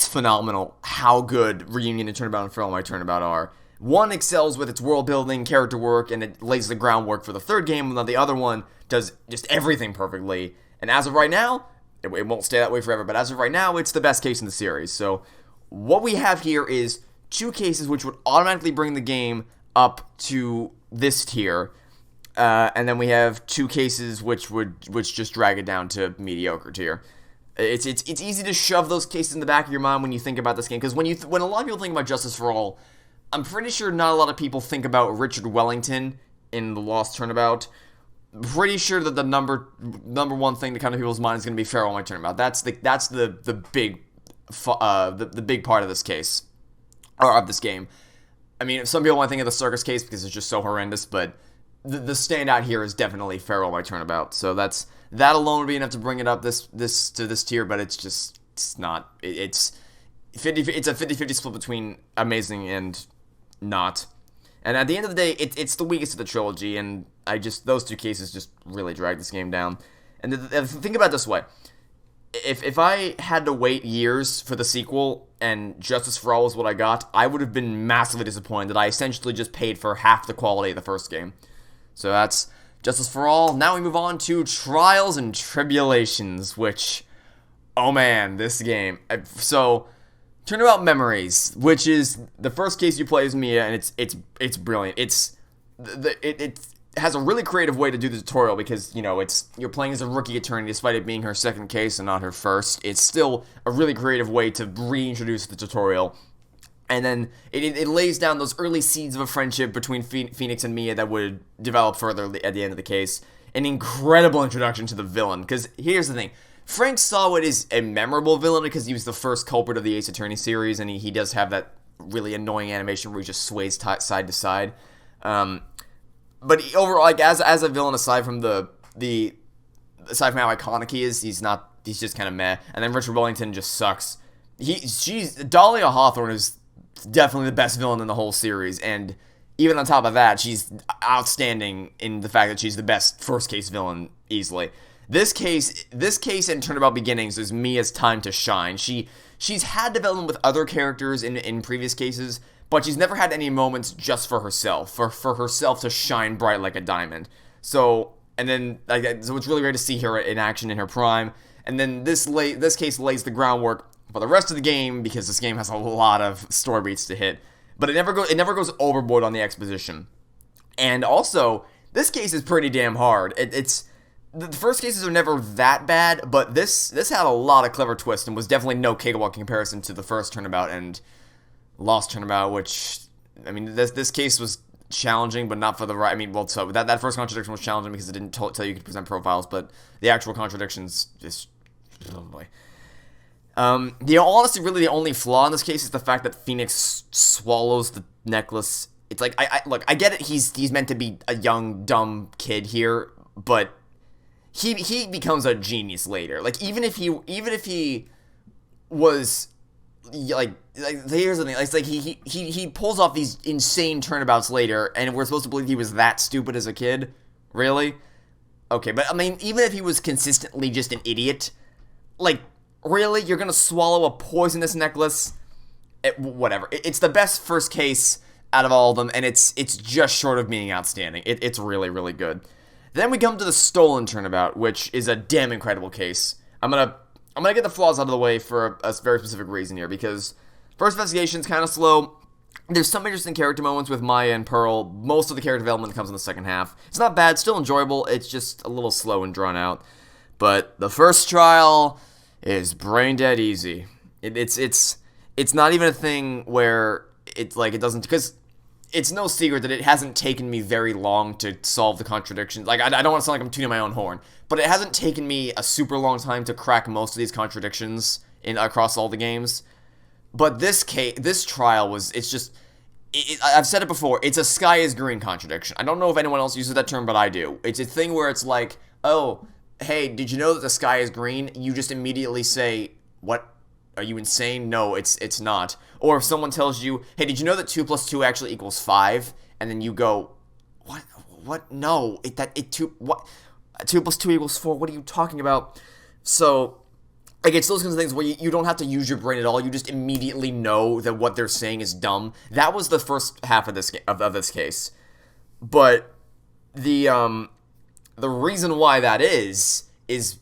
Speaker 1: phenomenal how good Reunion and Turnabout and Farewell My Turnabout are. One excels with its world building, character work, and it lays the groundwork for the third game, while the other one does just everything perfectly. And as of right now, it won't stay that way forever, but as of right now, it's the best case in the series. So what we have here is two cases which would automatically bring the game up to this tier, and then we have two cases which just drag it down to mediocre tier. It's easy to shove those cases in the back of your mind when you think about this game, because when a lot of people think about Justice for All, I'm pretty sure not a lot of people think about Richard Wellington in The Lost Turnabout. Pretty sure that the number one thing that comes to people's mind is going to be Farewell My Turnabout. That's the big part of this case, or of this game. I mean, some people might think of the Circus case because it's just so horrendous, but the standout here is definitely Farewell My Turnabout. So that alone would be enough to bring it up to this tier, but it's not. It's a 50-50 split between amazing and not. And at the end of the day, it's the weakest of the trilogy, and those two cases just really drag this game down. And think about it this way. If I had to wait years for the sequel and Justice for All was what I got, I would have been massively disappointed that I essentially just paid for half the quality of the first game. So that's Justice for All. Now we move on to Trials and Tribulations, which, oh man, this game. So, Turnabout Memories, which is the first case you play as Mia, and it's brilliant. It has a really creative way to do the tutorial because, you're playing as a rookie attorney despite it being her second case and not her first. It's still a really creative way to reintroduce the tutorial. And then it lays down those early seeds of a friendship between Phoenix and Mia that would develop further at the end of the case. An incredible introduction to the villain, because here's the thing. Frank Sawit is a memorable villain because he was the first culprit of the Ace Attorney series, and he does have that really annoying animation where he just sways side to side. But overall, like as a villain, aside from how iconic he is, he's just kind of meh. And then Richard Wellington just sucks. Dahlia Hawthorne is definitely the best villain in the whole series, and even on top of that, she's outstanding in the fact that she's the best first case villain easily. This case in Turnabout Beginnings is Mia's time to shine. She's had development with other characters in previous cases, but she's never had any moments just for herself, for herself to shine bright like a diamond. So it's really great to see her in action in her prime. And then this case lays the groundwork for the rest of the game, because this game has a lot of story beats to hit, but it never goes overboard on the exposition. And also, this case is pretty damn hard. The first cases are never that bad, but this had a lot of clever twists and was definitely no cakewalk in comparison to the first Turnabout and Lost Turnabout, which, I mean, this case was challenging, but not for the right. So that first contradiction was challenging because it didn't tell you you could present profiles, but the actual contradictions just, oh boy. Honestly, really the only flaw in this case is the fact that Phoenix swallows the necklace. It's like, I get it, he's meant to be a young, dumb kid here, but he becomes a genius later. Like, even if he was, here's the thing, it's like he pulls off these insane turnabouts later, and we're supposed to believe he was that stupid as a kid? Really? Okay, but I mean, even if he was consistently just an idiot, like, really? You're gonna swallow a poisonous necklace? Whatever. It's the best first case out of all of them, and it's just short of being outstanding. It's really, really good. Then we come to the Stolen Turnabout, which is a damn incredible case. I'm gonna get the flaws out of the way for a very specific reason here, because first investigation's kind of slow. There's some interesting character moments with Maya and Pearl. Most of the character development comes in the second half. It's not bad, still enjoyable. It's just a little slow and drawn out. But the first trial is brain dead easy. It's not even a thing where it doesn't, because it's no secret that it hasn't taken me very long to solve the contradictions. Like, I don't want to sound like I'm tooting my own horn, but it hasn't taken me a super long time to crack most of these contradictions across all the games. But this trial was, I've said it before, it's a sky is green contradiction. I don't know if anyone else uses that term, but I do. It's a thing where it's like, oh, hey, did you know that the sky is green? You just immediately say, what? Are you insane? No, it's not. Or if someone tells you, hey, did you know that 2 plus 2 actually equals 5? And then you go, what? No, 2 plus 2 equals 4. What are you talking about? So, like, it's those kinds of things where you don't have to use your brain at all. You just immediately know that what they're saying is dumb. That was the first half of this case. But the reason why that is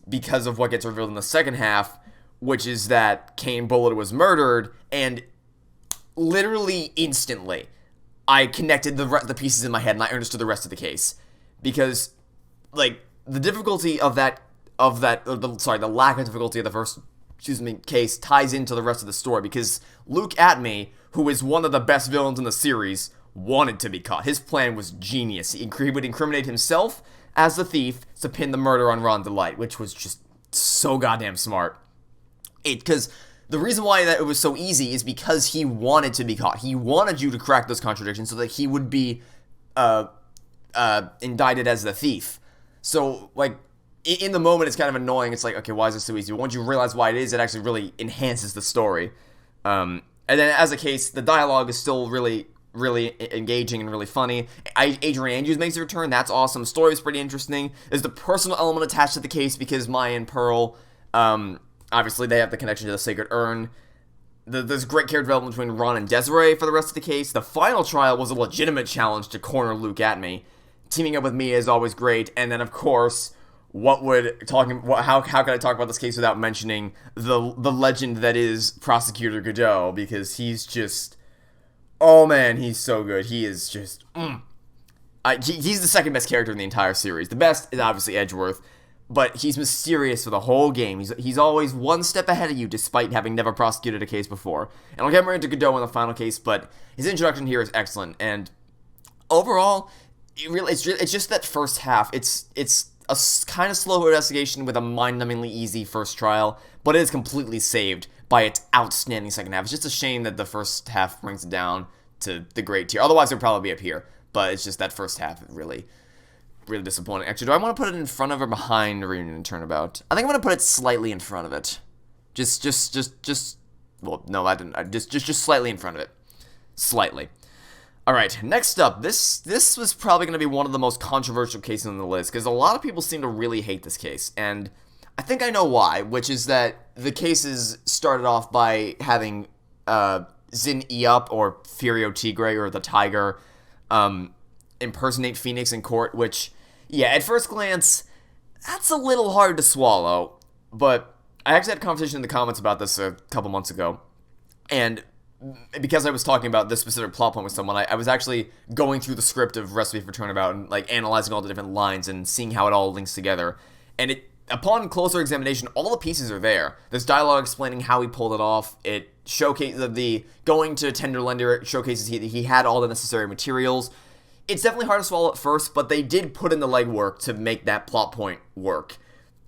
Speaker 1: because of what gets revealed in the second half, which is that Kane Bullitt was murdered, and literally instantly, I connected the pieces in my head, and I understood the rest of the case. Because, like, the difficulty the lack of difficulty of the first, case ties into the rest of the story, because Luke Atmey, who is one of the best villains in the series, wanted to be caught. His plan was genius. He would incriminate himself as the thief to pin the murder on Ron DeLite, which was just so goddamn smart. Because the reason why that it was so easy is because he wanted to be caught. He wanted you to crack those contradictions so that he would be indicted as the thief. So, like, in the moment, it's kind of annoying. It's like, okay, why is this so easy? But once you realize why it is, it actually really enhances the story. And then as a case, the dialogue is still really really engaging and really funny. Adrian Andrews makes a return. That's awesome. Story was pretty interesting. There's the personal element attached to the case because Maya and Pearl, obviously they have the connection to the Sacred Urn. There's great character development between Ron and Desiree for the rest of the case. The final trial was a legitimate challenge to corner Luke at me. Teaming up with Mia is always great. And then, of course, how could I talk about this case without mentioning the legend that is Prosecutor Godot? Because he's just... Oh, man, he's so good. He is just... he's the second best character in the entire series. The best is obviously Edgeworth, but he's mysterious for the whole game. He's always one step ahead of you, despite having never prosecuted a case before. And I'll get more into Godot in the final case, but his introduction here is excellent. And overall, it's just that first half. It's a kind of slow investigation with a mind-numbingly easy first trial, but it is completely saved by its outstanding second half. It's just a shame that the first half brings it down to the great tier. Otherwise, it would probably be up here. But it's just that first half really disappointing. Actually, do I want to put it in front of or behind Reunion and Turnabout? I think I'm going to put it slightly in front of it. Well, no, I didn't. Just slightly in front of it. Slightly. All right, next up, this was probably going to be one of the most controversial cases on the list, because a lot of people seem to really hate this case, and I think I know why, which is that the cases started off by having Zin Eop, or Furio Tigre, or the Tiger, impersonate Phoenix in court, which, yeah, at first glance, that's a little hard to swallow, but I actually had a conversation in the comments about this a couple months ago, and because I was talking about this specific plot point with someone, I was actually going through the script of Recipe for Turnabout and, like, analyzing all the different lines and seeing how it all links together, and upon closer examination, all the pieces are there. There's dialogue explaining how he pulled it off. It showcases the going to Tender Lender. It showcases he had all the necessary materials. It's definitely hard to swallow at first, but they did put in the legwork to make that plot point work.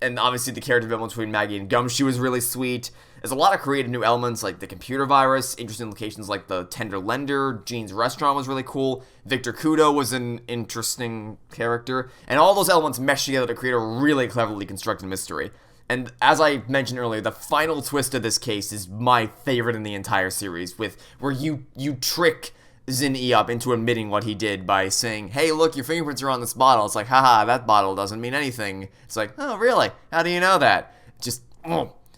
Speaker 1: And obviously, the character development between Maggie and Gumshoe is really sweet. There's a lot of creative new elements, like the computer virus, interesting locations like the Tender Lender, Jean's restaurant was really cool, Victor Kudo was an interesting character, and all those elements mesh together to create a really cleverly constructed mystery. And as I mentioned earlier, the final twist of this case is my favorite in the entire series, where you trick Zin Eop into admitting what he did by saying, hey, look, your fingerprints are on this bottle. It's like, haha, that bottle doesn't mean anything. It's like, oh, really? How do you know that? Just,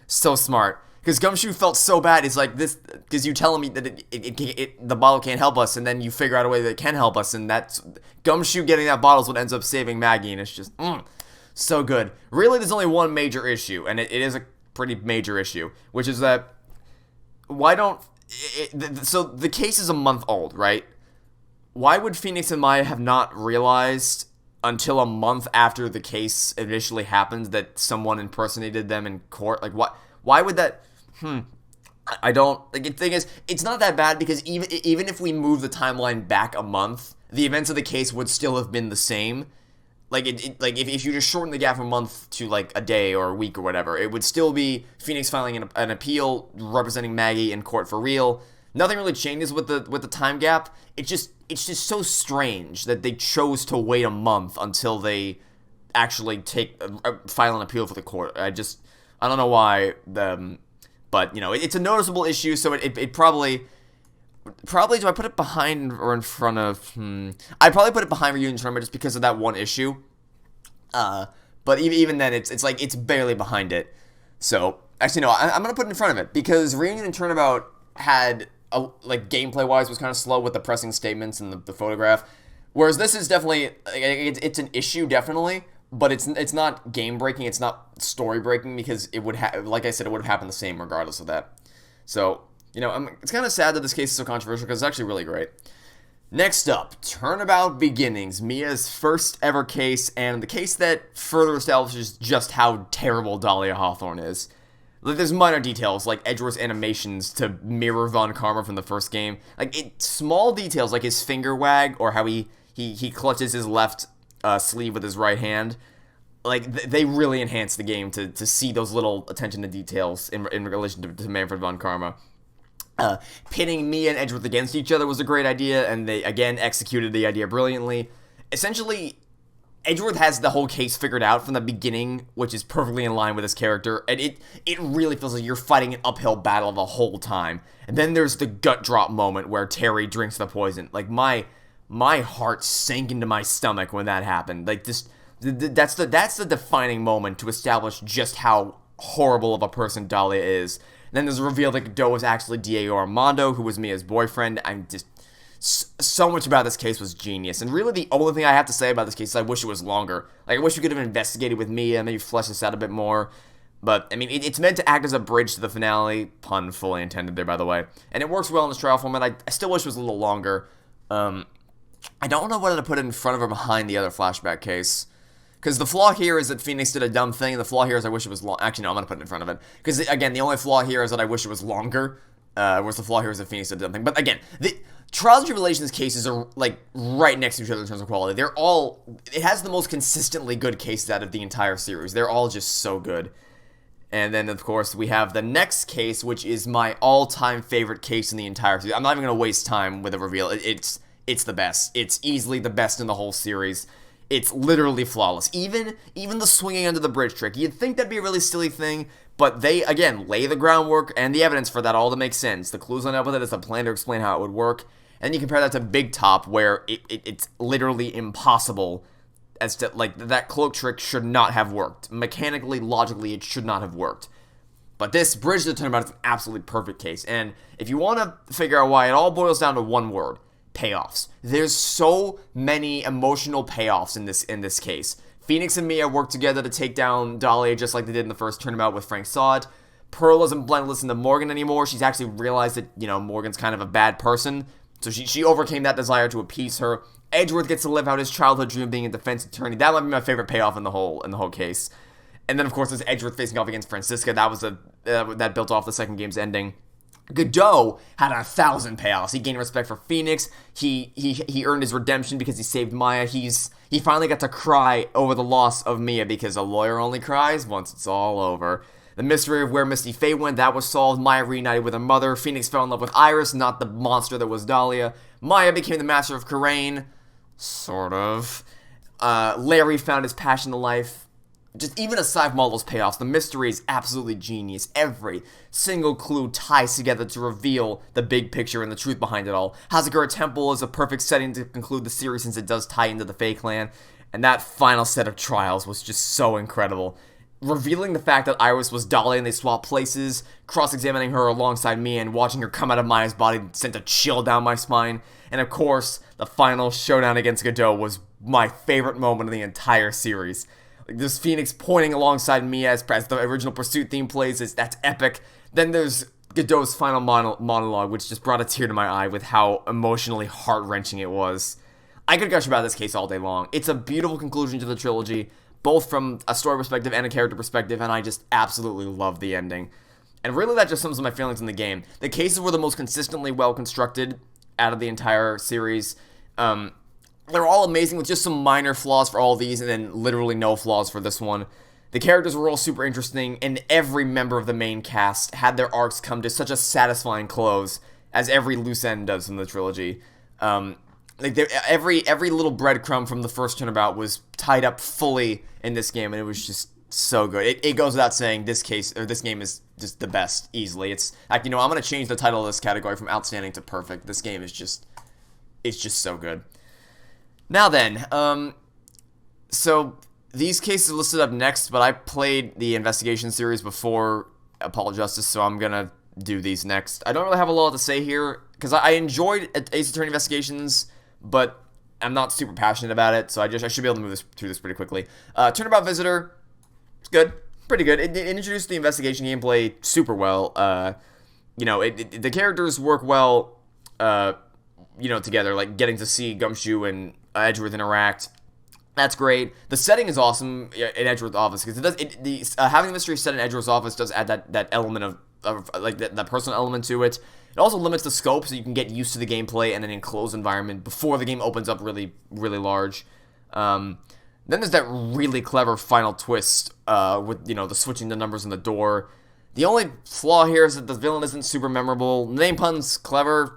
Speaker 1: so smart. Because Gumshoe felt so bad. It's like this, because you tell him that the bottle can't help us, and then you figure out a way that it can help us, and that's Gumshoe getting that bottle is what ends up saving Maggie, and it's just so good. Really, there's only one major issue, and it is a pretty major issue, which is that so the case is a month old, right? Why would Phoenix and Maya have not realized until a month after the case initially happened that someone impersonated them in court? Like, what? Why would that? I don't. Like, the thing is, it's not that bad because even if we move the timeline back a month, the events of the case would still have been the same. Like, if you just shorten the gap from a month to, like, a day or a week or whatever, it would still be Phoenix filing an appeal representing Maggie in court for real. Nothing really changes with the time gap. It's just so strange that they chose to wait a month until they actually file an appeal for the court. I don't know why. But, you know, it's a noticeable issue, so it probably, do I put it behind or in front of, I'd probably put it behind Reunion Tournament just because of that one issue, but even then, it's like, it's barely behind it, so, actually, no, I'm gonna put it in front of it, because Reunion and Turnabout had, like, gameplay-wise was kind of slow with the pressing statements and the photograph, whereas this is definitely, it's an issue, definitely, but it's not game breaking, it's not story breaking, because it would like I said, it would have happened the same regardless of that. So, you know, it's kind of sad that this case is so controversial because it's actually really great. Next up, Turnabout Beginnings, Mia's first ever case, and the case that further establishes just how terrible Dahlia Hawthorne is. Like, there's minor details, like Edgeworth's animations to mirror Von Karma from the first game. Like, small details, like his finger wag, or how he clutches his left sleeve with his right hand, like, they really enhance the game to see those little attention to details in relation to Manfred Von Karma. Pitting Mia and Edgeworth against each other was a great idea, and they, again, executed the idea brilliantly. Essentially, Edgeworth has the whole case figured out from the beginning, which is perfectly in line with his character, and it really feels like you're fighting an uphill battle the whole time. And then there's the gut drop moment where Terry drinks the poison. Like, my heart sank into my stomach when that happened. Like, that's the defining moment to establish just how horrible of a person Dahlia is. And then there's a reveal that Godot was actually Diego Armando, who was Mia's boyfriend. I'm just... So much about this case was genius, and really the only thing I have to say about this case is I wish it was longer. Like, I wish we could have investigated with Mia, maybe flesh this out a bit more. But, I mean, it's meant to act as a bridge to the finale, pun fully intended there, by the way. And it works well in this trial format. I still wish it was a little longer. I don't know whether to put it in front of or behind the other flashback case. Because the flaw here is that Phoenix did a dumb thing, and the flaw here is I wish it was long. Actually, no, I'm going to put it in front of it. Because, again, the only flaw here is that I wish it was longer. Whereas the flaw here is that Phoenix did a dumb thing. But, again, the Trials and Tribulations cases are, like, right next to each other in terms of quality. It has the most consistently good cases out of the entire series. They're all just so good. And then, of course, we have the next case, which is my all-time favorite case in the entire series. I'm not even going to waste time with a reveal. It's the best. It's easily the best in the whole series. It's literally flawless. Even the swinging under the bridge trick. You'd think that'd be a really silly thing, but they, again, lay the groundwork and the evidence for that all to make sense. The clues on up with it is a plan to explain how it would work. And you compare that to Big Top, where it's literally impossible as to, like, that cloak trick should not have worked. Mechanically, logically, it should not have worked. But this Bridge to the Turnabout is an absolutely perfect case. And if you want to figure out why, it all boils down to one word: payoffs. There's so many emotional payoffs in this case. Phoenix and Mia work together to take down Dahlia just like they did in the first Turnabout with Frank Sod. Pearl doesn't blend listen to Morgan anymore. She's actually realized that, Morgan's kind of a bad person. So she overcame that desire to appease her. Edgeworth gets to live out his childhood dream of being a defense attorney. That might be my favorite payoff in the whole case. And then, of course, there's Edgeworth facing off against Francisca. That built off the second game's ending. Godot had 1,000 payoffs. He gained respect for Phoenix. He earned his redemption because he saved Maya. He finally got to cry over the loss of Mia, because a lawyer only cries once it's all over. The mystery of where Misty Faye went, that was solved. Maya reunited with her mother. Phoenix fell in love with Iris, not the monster that was Dahlia. Maya became the master of Karain. Sort of. Larry found his passion in life. Just even aside from all those payoffs, the mystery is absolutely genius. Every single clue ties together to reveal the big picture and the truth behind it all. Hazakura Temple is a perfect setting to conclude the series, since it does tie into the Fae clan. And that final set of trials was just so incredible. Revealing the fact that Iris was Dahlia and they swapped places, cross-examining her alongside me, and watching her come out of Maya's body sent a chill down my spine. And of course, the final showdown against Godot was my favorite moment of the entire series. Like, this Phoenix pointing alongside Mia as the original Pursuit theme plays, that's epic. Then there's Godot's final monologue, which just brought a tear to my eye with how emotionally heart-wrenching it was. I could gush about this case all day long. It's a beautiful conclusion to the trilogy, both from a story perspective and a character perspective, and I just absolutely love the ending. And really, that just sums up my feelings in the game. The cases were the most consistently well-constructed out of the entire series. They're all amazing with just some minor flaws for all of these, and then literally no flaws for this one. The characters were all super interesting, and every member of the main cast had their arcs come to such a satisfying close, as every loose end does in the trilogy. Every little breadcrumb from the first Turnabout was tied up fully in this game, and it was just so good. It goes without saying, this game is just the best, easily. It's like, I'm gonna change the title of this category from outstanding to perfect. This game is just so good. Now then, so these cases are listed up next, but I played the investigation series before Apollo Justice, so I'm gonna do these next. I don't really have a lot to say here, because I enjoyed Ace Attorney Investigations, but I'm not super passionate about it, so I should be able to move through this pretty quickly. Turnabout Visitor, it's good, pretty good. It introduced the investigation gameplay super well. The characters work well, together, like getting to see Gumshoe and Edgeworth interact. That's great. The setting is awesome in Edgeworth's office, because having the mystery set in Edgeworth's office does add that element of like that personal element to it. It also limits the scope, so you can get used to the gameplay in an enclosed environment before the game opens up really, really large. Then there's that really clever final twist with the switching the numbers in the door. The only flaw here is that the villain isn't super memorable. The name pun's clever,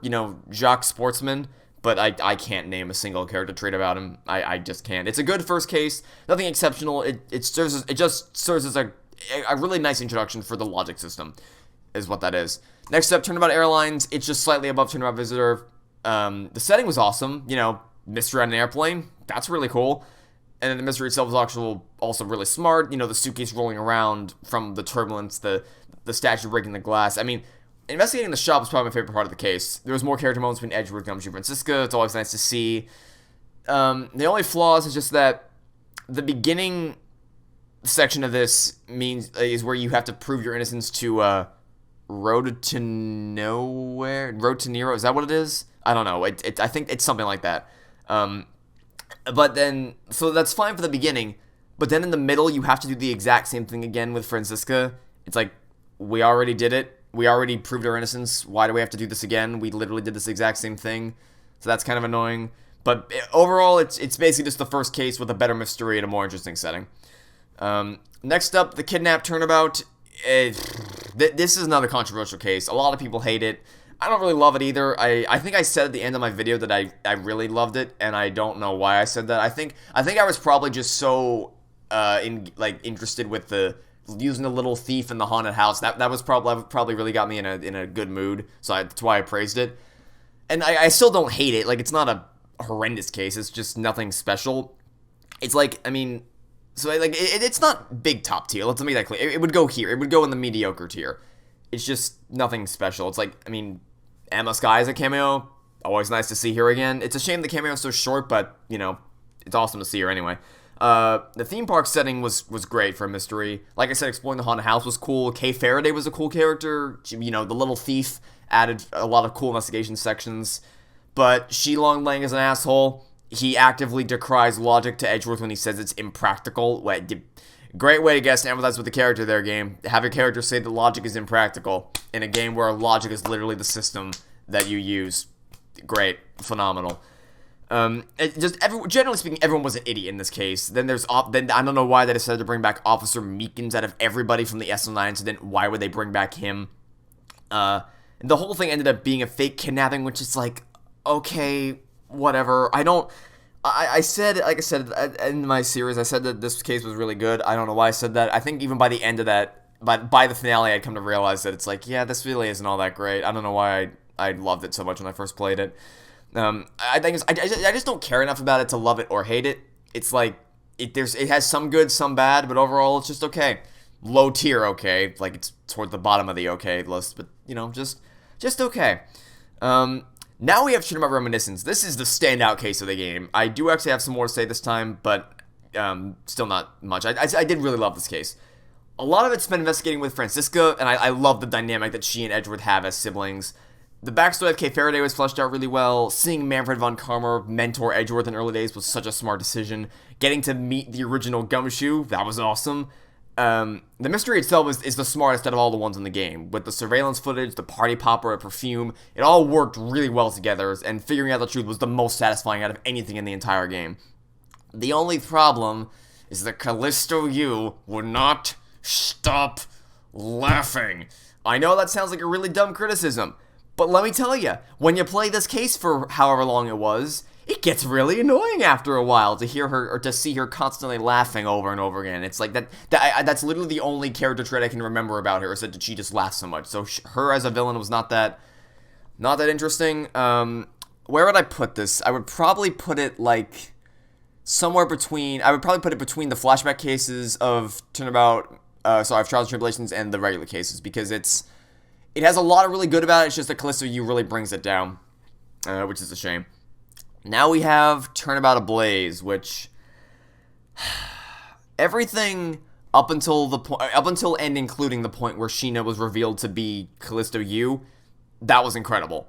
Speaker 1: Jacques Sportsman, but I can't name a single character trait about him. I just can't. It's a good first case, nothing exceptional. It just serves as a really nice introduction for the logic system, is what that is. Next up, Turnabout Airlines. It's just slightly above Turnabout Visitor. The setting was awesome. You know, mystery on an airplane. That's really cool. And then the mystery itself was also really smart. You know, the suitcase rolling around from the turbulence, the statue breaking the glass. I mean, investigating the shop was probably my favorite part of the case. There was more character moments between Edgeworth, Gumshoe, and Francisca. It's always nice to see. The only flaws is just that the beginning section of this is where you have to prove your innocence to Road to Nero. Is that what it is? I don't know. I think it's something like that. But then, so that's fine for the beginning, but then in the middle, you have to do the exact same thing again with Francisca. It's like, we already did it. We already proved our innocence. Why do we have to do this again? We literally did this exact same thing. So that's kind of annoying. But overall, it's basically just the first case with a better mystery and a more interesting setting. Next up, the Kidnap Turnabout. This is another controversial case. A lot of people hate it. I don't really love it either. I think I said at the end of my video that I really loved it, and I don't know why I said that. I think I was probably just so interested with the using the little thief in the haunted house. That was probably really got me in a good mood. So that's why I praised it. And I still don't hate it. Like, it's not a horrendous case. It's just nothing special. It's like, I mean, so like it's not big top tier. Let's make that clear. It would go here. It would go in the mediocre tier. It's just nothing special. It's like, I mean, Emma Skye is a cameo. Always nice to see her again. It's a shame the cameo is so short, but, you know, it's awesome to see her anyway. The theme park setting was great for a mystery. Like I said, exploring the haunted house was cool. Kay Faraday was a cool character. You know, the little thief added a lot of cool investigation sections. But Shilong Lang is an asshole. He actively decries logic to Edgeworth when he says it's impractical. Great way to guess and empathize with the character there, game. Have a character say that logic is impractical in a game where logic is literally the system that you use. Great. Phenomenal. Generally speaking, everyone was an idiot in this case. Then I don't know why they decided to bring back Officer Meekins out of everybody from the SO9 incident. Why would they bring back him? The whole thing ended up being a fake kidnapping, which is like, okay, whatever. I said in my series, I said that this case was really good. I don't know why I said that. I think even by the end of that, by the finale, I'd come to realize that it's like, yeah, this really isn't all that great. I don't know why I loved it so much when I first played it. I think I just don't care enough about it to love it or hate it. It's like it has some good, some bad, but overall it's just okay. Low tier okay, like it's toward the bottom of the okay list, but you know, just okay. Now we have Turnabout Reminiscence. This is the standout case of the game. I do actually have some more to say this time, but still not much. I did really love this case. A lot of it's been investigating with Francisca, and I love the dynamic that she and Edgeworth have as siblings. The backstory of Kay Faraday was fleshed out really well. Seeing Manfred von Karmer mentor Edgeworth in early days was such a smart decision. Getting to meet the original Gumshoe, that was awesome. The mystery itself is the smartest out of all the ones in the game. With the surveillance footage, the party popper, perfume, it all worked really well together, and figuring out the truth was the most satisfying out of anything in the entire game. The only problem is that Callisto U would not stop laughing. I know that sounds like a really dumb criticism, but let me tell you, when you play this case for however long it was, it gets really annoying after a while to hear her or to see her constantly laughing over and over again. It's like that's literally the only character trait I can remember about her, is that she just laughs so much. So her as a villain was not that interesting. Where would I put this? I would probably put it like somewhere between. I would probably put it between the flashback cases of Turnabout, of Trials and Tribulations, and the regular cases, because it has a lot of really good about it. It's just that Callisto U really brings it down, which is a shame. Now we have Turnabout Ablaze, which everything up until and including the point where Sheena was revealed to be Callisto U, that was incredible.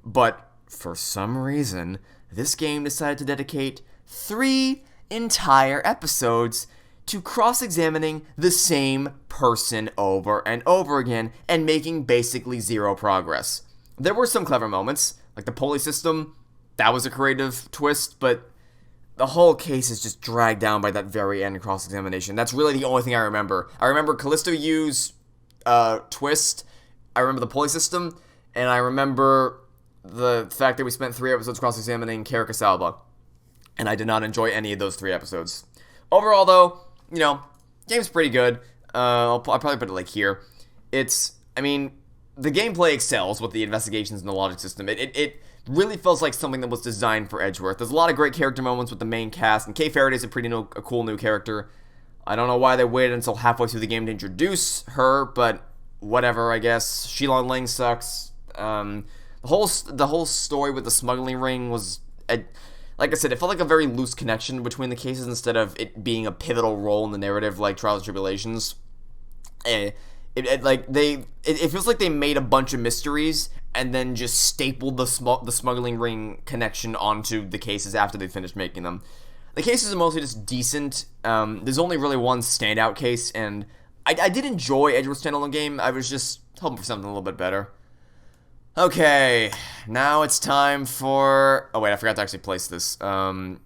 Speaker 1: But for some reason, this game decided to dedicate 3 entire episodes to cross-examining the same person over and over again and making basically zero progress. There were some clever moments, like the pulley system. That was a creative twist, but the whole case is just dragged down by that very end cross-examination. That's really the only thing I remember. I remember Callisto U's twist, I remember the pulley system, and I remember the fact that we spent 3 episodes cross-examining Caracas Alba, and I did not enjoy any of those 3 episodes. Overall, though, game's pretty good. I'll probably put it like here. The gameplay excels with the investigations and the logic system. It really feels like something that was designed for Edgeworth. There's a lot of great character moments with the main cast, and Kay Faraday's a cool new character. I don't know why they waited until halfway through the game to introduce her, but whatever, I guess. Shilon Ling sucks. The whole story with the smuggling ring was, like I said, it felt like a very loose connection between the cases instead of it being a pivotal role in the narrative like Trials and Tribulations. It feels like they made a bunch of mysteries and then just stapled the smuggling ring connection onto the cases after they finished making them. The cases are mostly just decent. There's only really one standout case, and I did enjoy Edgeworth's standalone game. I was just hoping for something a little bit better. Okay, now it's time for... Oh wait, I forgot to actually place this. Probably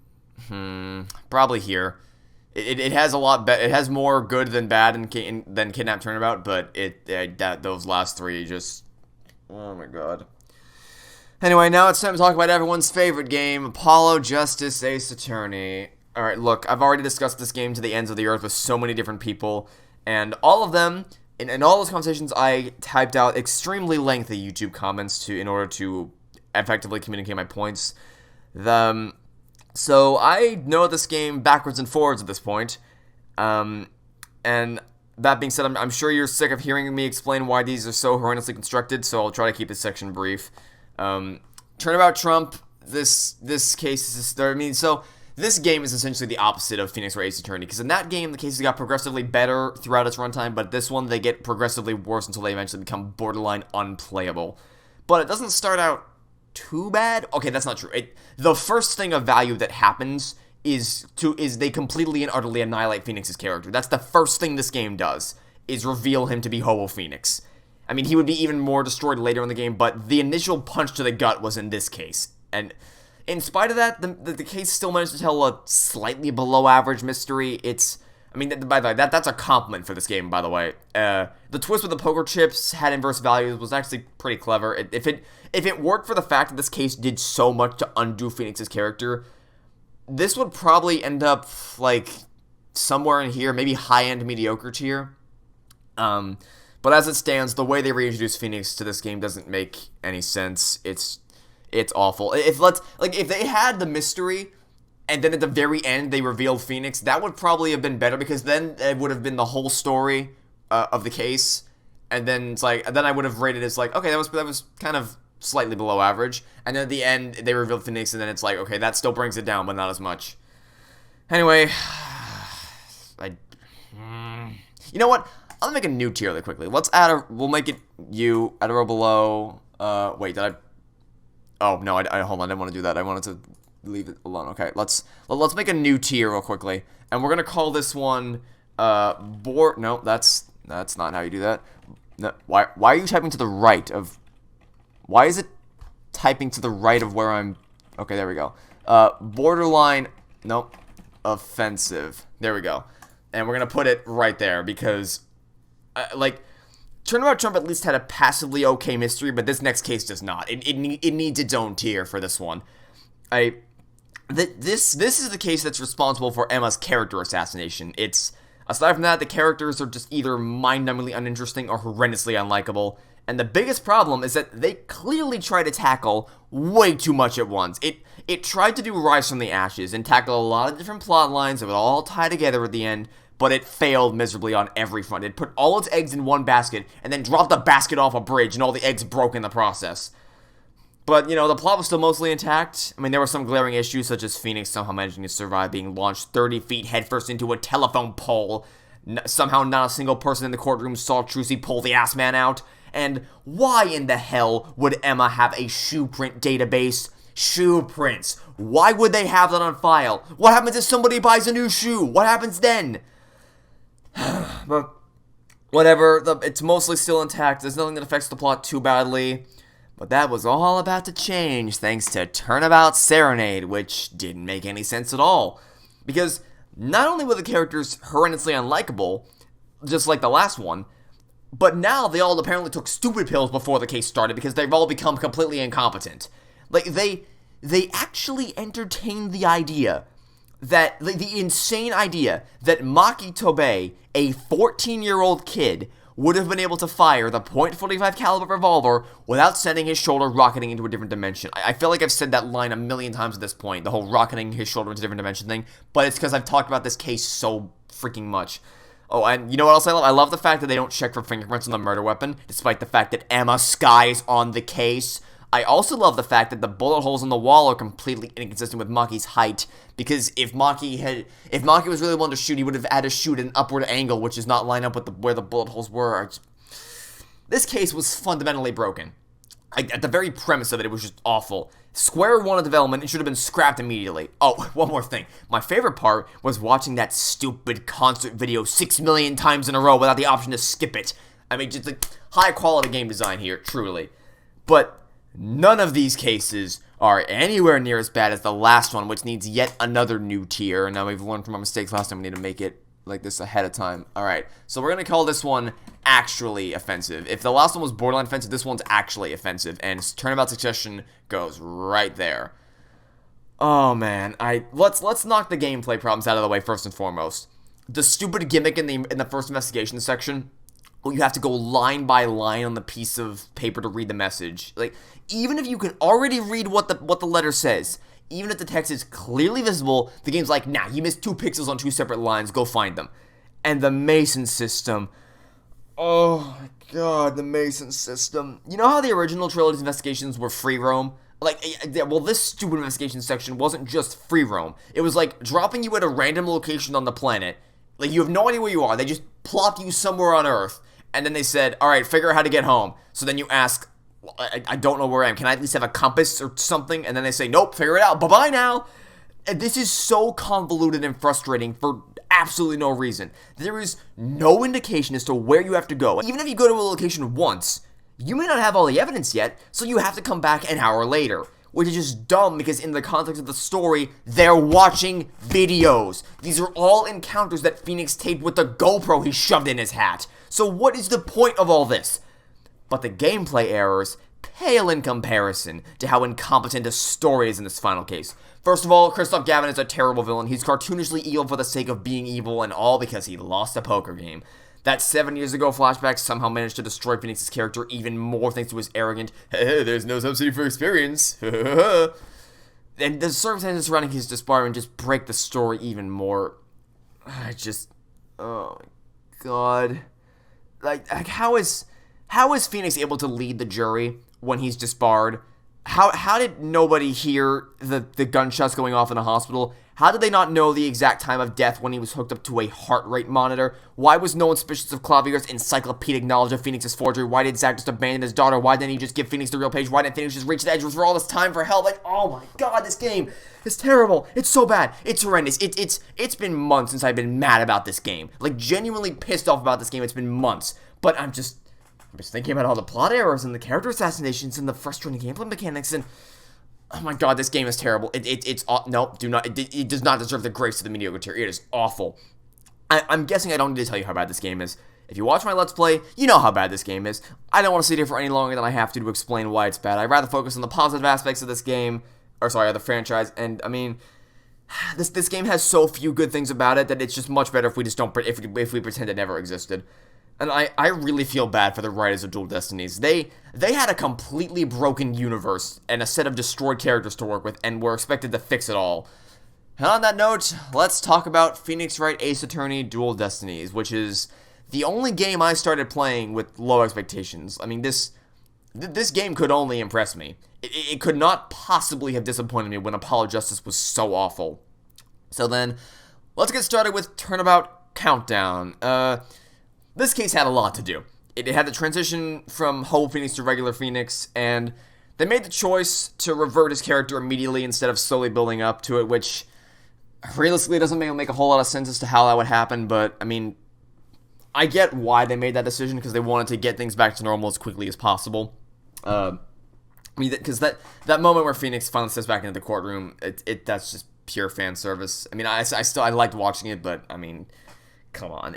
Speaker 1: here. It has a lot it has more good than bad than Kidnap Turnabout, but those last 3 just... Oh my god. Anyway, now it's time to talk about everyone's favorite game, Apollo Justice Ace Attorney. Alright, look, I've already discussed this game to the ends of the earth with so many different people, and all of them, in all those conversations, I typed out extremely lengthy YouTube comments in order to effectively communicate my points. So I know this game backwards and forwards at this point, and that being said, I'm sure you're sick of hearing me explain why these are so horrendously constructed, so I'll try to keep this section brief. Turnabout Trump, this case is... so this game is essentially the opposite of Phoenix Wright Ace Attorney, because in that game, the cases got progressively better throughout its runtime, but this one, they get progressively worse until they eventually become borderline unplayable. But it doesn't start out too bad. Okay, that's not true. The first thing of value that happens is they completely and utterly annihilate Phoenix's character. That's the first thing this game does, is reveal him to be Hobo Phoenix. I mean, he would be even more destroyed later in the game, but the initial punch to the gut was in this case. And in spite of that, the case still managed to tell a slightly below average mystery. By the way, that's a compliment for this game, by the way. The twist with the poker chips had inverse values was actually pretty clever. If it worked for the fact that this case did so much to undo Phoenix's character, this would probably end up, like, somewhere in here, maybe high-end mediocre tier. But as it stands, the way they reintroduce Phoenix to this game doesn't make any sense. It's awful. If they had the mystery, and then at the very end they revealed Phoenix, that would probably have been better, because then it would have been the whole story of the case, and then then I would have rated it as like, okay, that was kind of slightly below average, and then at the end they revealed Phoenix, and then it's like, okay, that still brings it down, but not as much. Anyway, you know what? I'll make a new tier really quickly. We'll make it you, add a row below. Wait, did I? Oh no, I hold on, I didn't want to do that. I wanted to leave it alone. Okay, let's make a new tier real quickly, and we're gonna call this one No, that's not how you do that. No, why are you typing to the right of? Why is it typing to the right of where I'm? Okay, there we go. Borderline. Nope. Offensive. There we go. And we're gonna put it right there because, Turnabout Trump at least had a passively okay mystery, but this next case does not. It needs its own tier for this one. This is the case that's responsible for Emma's character assassination. Aside from that, the characters are just either mind-numbingly uninteresting or horrendously unlikable. And the biggest problem is that they clearly try to tackle way too much at once. It tried to do Rise from the Ashes and tackle a lot of different plot lines that would all tie together at the end, but it failed miserably on every front. It put all its eggs in one basket and then dropped the basket off a bridge, and all the eggs broke in the process. But, the plot was still mostly intact. I mean, there were some glaring issues, such as Phoenix somehow managing to survive being launched 30 feet headfirst into a telephone pole. Somehow not a single person in the courtroom saw Trucy pull the ass man out. And why in the hell would Emma have a shoe print database? Shoe prints. Why would they have that on file? What happens if somebody buys a new shoe? What happens then? But whatever, it's mostly still intact. There's nothing that affects the plot too badly. But that was all about to change thanks to Turnabout Serenade, which didn't make any sense at all. Because not only were the characters horrendously unlikable, just like the last one, But now they all apparently took stupid pills before the case started because they've all become completely incompetent. Like, they actually entertained the idea that, like, the insane idea that Maki Tobei, a 14-year-old kid, would have been able to fire the .45 caliber revolver without sending his shoulder rocketing into a different dimension. I feel like I've said that line a million times at this point, the whole rocketing his shoulder into a different dimension thing, but it's because I've talked about this case so freaking much. Oh, and you know what else I love? I love the fact that they don't check for fingerprints on the murder weapon, despite the fact that Emma Sky is on the case. I also love the fact that the bullet holes in the wall are completely inconsistent with Maki's height, because if Maki was really willing to shoot, he would have had to shoot at an upward angle, which does not line up with where the bullet holes were. This case was fundamentally broken. At the very premise of it, it was just awful. Square one of development, it should have been scrapped immediately. Oh, one more thing. My favorite part was watching that stupid concert video 6 million times in a row without the option to skip it. I mean, just like high quality game design here, truly. But none of these cases are anywhere near as bad as the last one, which needs yet another new tier. And now we've learned from our mistakes last time, we need to make it like this ahead of time. Alright, so we're going to call this one actually offensive. If the last one was borderline offensive, this one's actually offensive. And Turnabout Succession goes right there. Oh man, let's knock the gameplay problems out of the way first and foremost. The stupid gimmick in the first investigation section, where you have to go line by line on the piece of paper to read the message. Like, even if you can already read what the letter says, even if the text is clearly visible, the game's like, nah, you missed 2 pixels on 2 separate lines, go find them. And the Mason system. Oh my god, the Mason system. You know how the original trilogy's investigations were free roam? Like, well, this stupid investigation section wasn't just free roam. It was like dropping you at a random location on the planet. Like, you have no idea where you are. They just plopped you somewhere on Earth. And then they said, alright, figure out how to get home. So then you ask, I don't know where I am. Can I at least have a compass or something? And then they say, nope, figure it out. Bye-bye now. And this is so convoluted and frustrating for absolutely no reason. There is no indication as to where you have to go. Even if you go to a location once, you may not have all the evidence yet, so you have to come back an hour later. Which is just dumb because in the context of the story, they're watching videos. These are all encounters that Phoenix taped with the GoPro he shoved in his hat. So what is the point of all this? But the gameplay errors pale in comparison to how incompetent the story is in this final case. First of all, Christoph Gavin is a terrible villain. He's cartoonishly evil for the sake of being evil, and all because he lost a poker game. That 7 years ago flashback somehow managed to destroy Phoenix's character even more thanks to his arrogant, hey, there's no subsidy for experience, and the circumstances surrounding his disbarment just break the story even more. Oh my god. Like how is Phoenix able to lead the jury when he's disbarred? How did nobody hear the gunshots going off in the hospital? How did they not know the exact time of death when he was hooked up to a heart rate monitor? Why was no one suspicious of Clavier's encyclopedic knowledge of Phoenix's forgery? Why did Zack just abandon his daughter? Why didn't he just give Phoenix the real page? Why didn't Phoenix just reach the edge for all this time for help? Like, oh my god, this game is terrible. It's so bad. It's horrendous. It's been months since I've been mad about this game. Like, genuinely pissed off about this game. It's been months. But I'm just thinking about all the plot errors and the character assassinations and the frustrating gameplay mechanics and oh my god, this game is terrible. It does not deserve the grace of the mediocre tier. It is awful. I'm guessing I don't need to tell you how bad this game is. If you watch my Let's Play, you know how bad this game is. I don't want to sit here for any longer than I have to explain why it's bad. I'd rather focus on the positive aspects of this game, of the franchise, and I mean, this game has so few good things about it that it's just much better if we just don't, if we pretend it never existed. And I really feel bad for the writers of Dual Destinies. They had a completely broken universe and a set of destroyed characters to work with, and were expected to fix it all. And on that note, let's talk about Phoenix Wright Ace Attorney Dual Destinies, which is the only game I started playing with low expectations. I mean, this game could only impress me. It could not possibly have disappointed me when Apollo Justice was so awful. So then, let's get started with Turnabout Countdown. This case had a lot to do. It had the transition from Hope Phoenix to regular Phoenix, and they made the choice to revert his character immediately instead of slowly building up to it, which realistically doesn't make a whole lot of sense as to how that would happen, but, I mean, I get why they made that decision, because they wanted to get things back to normal as quickly as possible. Because that moment where Phoenix finally steps back into the courtroom, that's just pure fan service. I mean, I liked watching it, but, I mean, come on,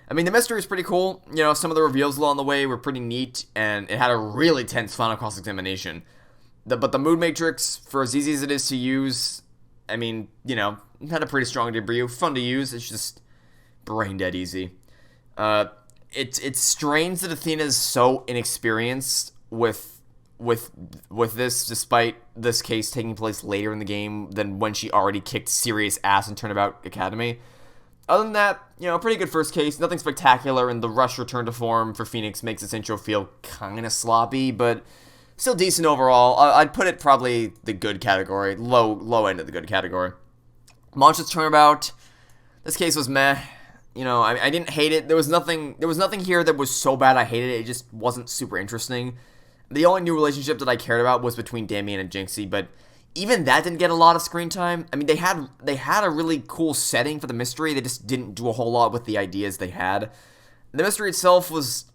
Speaker 1: I mean, the mystery is pretty cool. You know, some of the reveals along the way were pretty neat, and it had a really tense final cross-examination. But the mood matrix, for as easy as it is to use, I mean, you know, it had a pretty strong debut. Fun to use. It's just brain dead easy. It's strange that Athena's so inexperienced with this, despite this case taking place later in the game than when she already kicked serious ass in Turnabout Academy. Other than that, you know, pretty good first case, nothing spectacular, and the rush return to form for Phoenix makes this intro feel kind of sloppy, but still decent overall. I'd put it probably the good category, low end of the good category. Monstrous Turnabout, this case was meh. You know, I didn't hate it. There was nothing here that was so bad I hated it. It just wasn't super interesting. The only new relationship that I cared about was between Damien and Jinxie, but even that didn't get a lot of screen time. I mean, they had a really cool setting for the mystery. They just didn't do a whole lot with the ideas they had. The mystery itself was,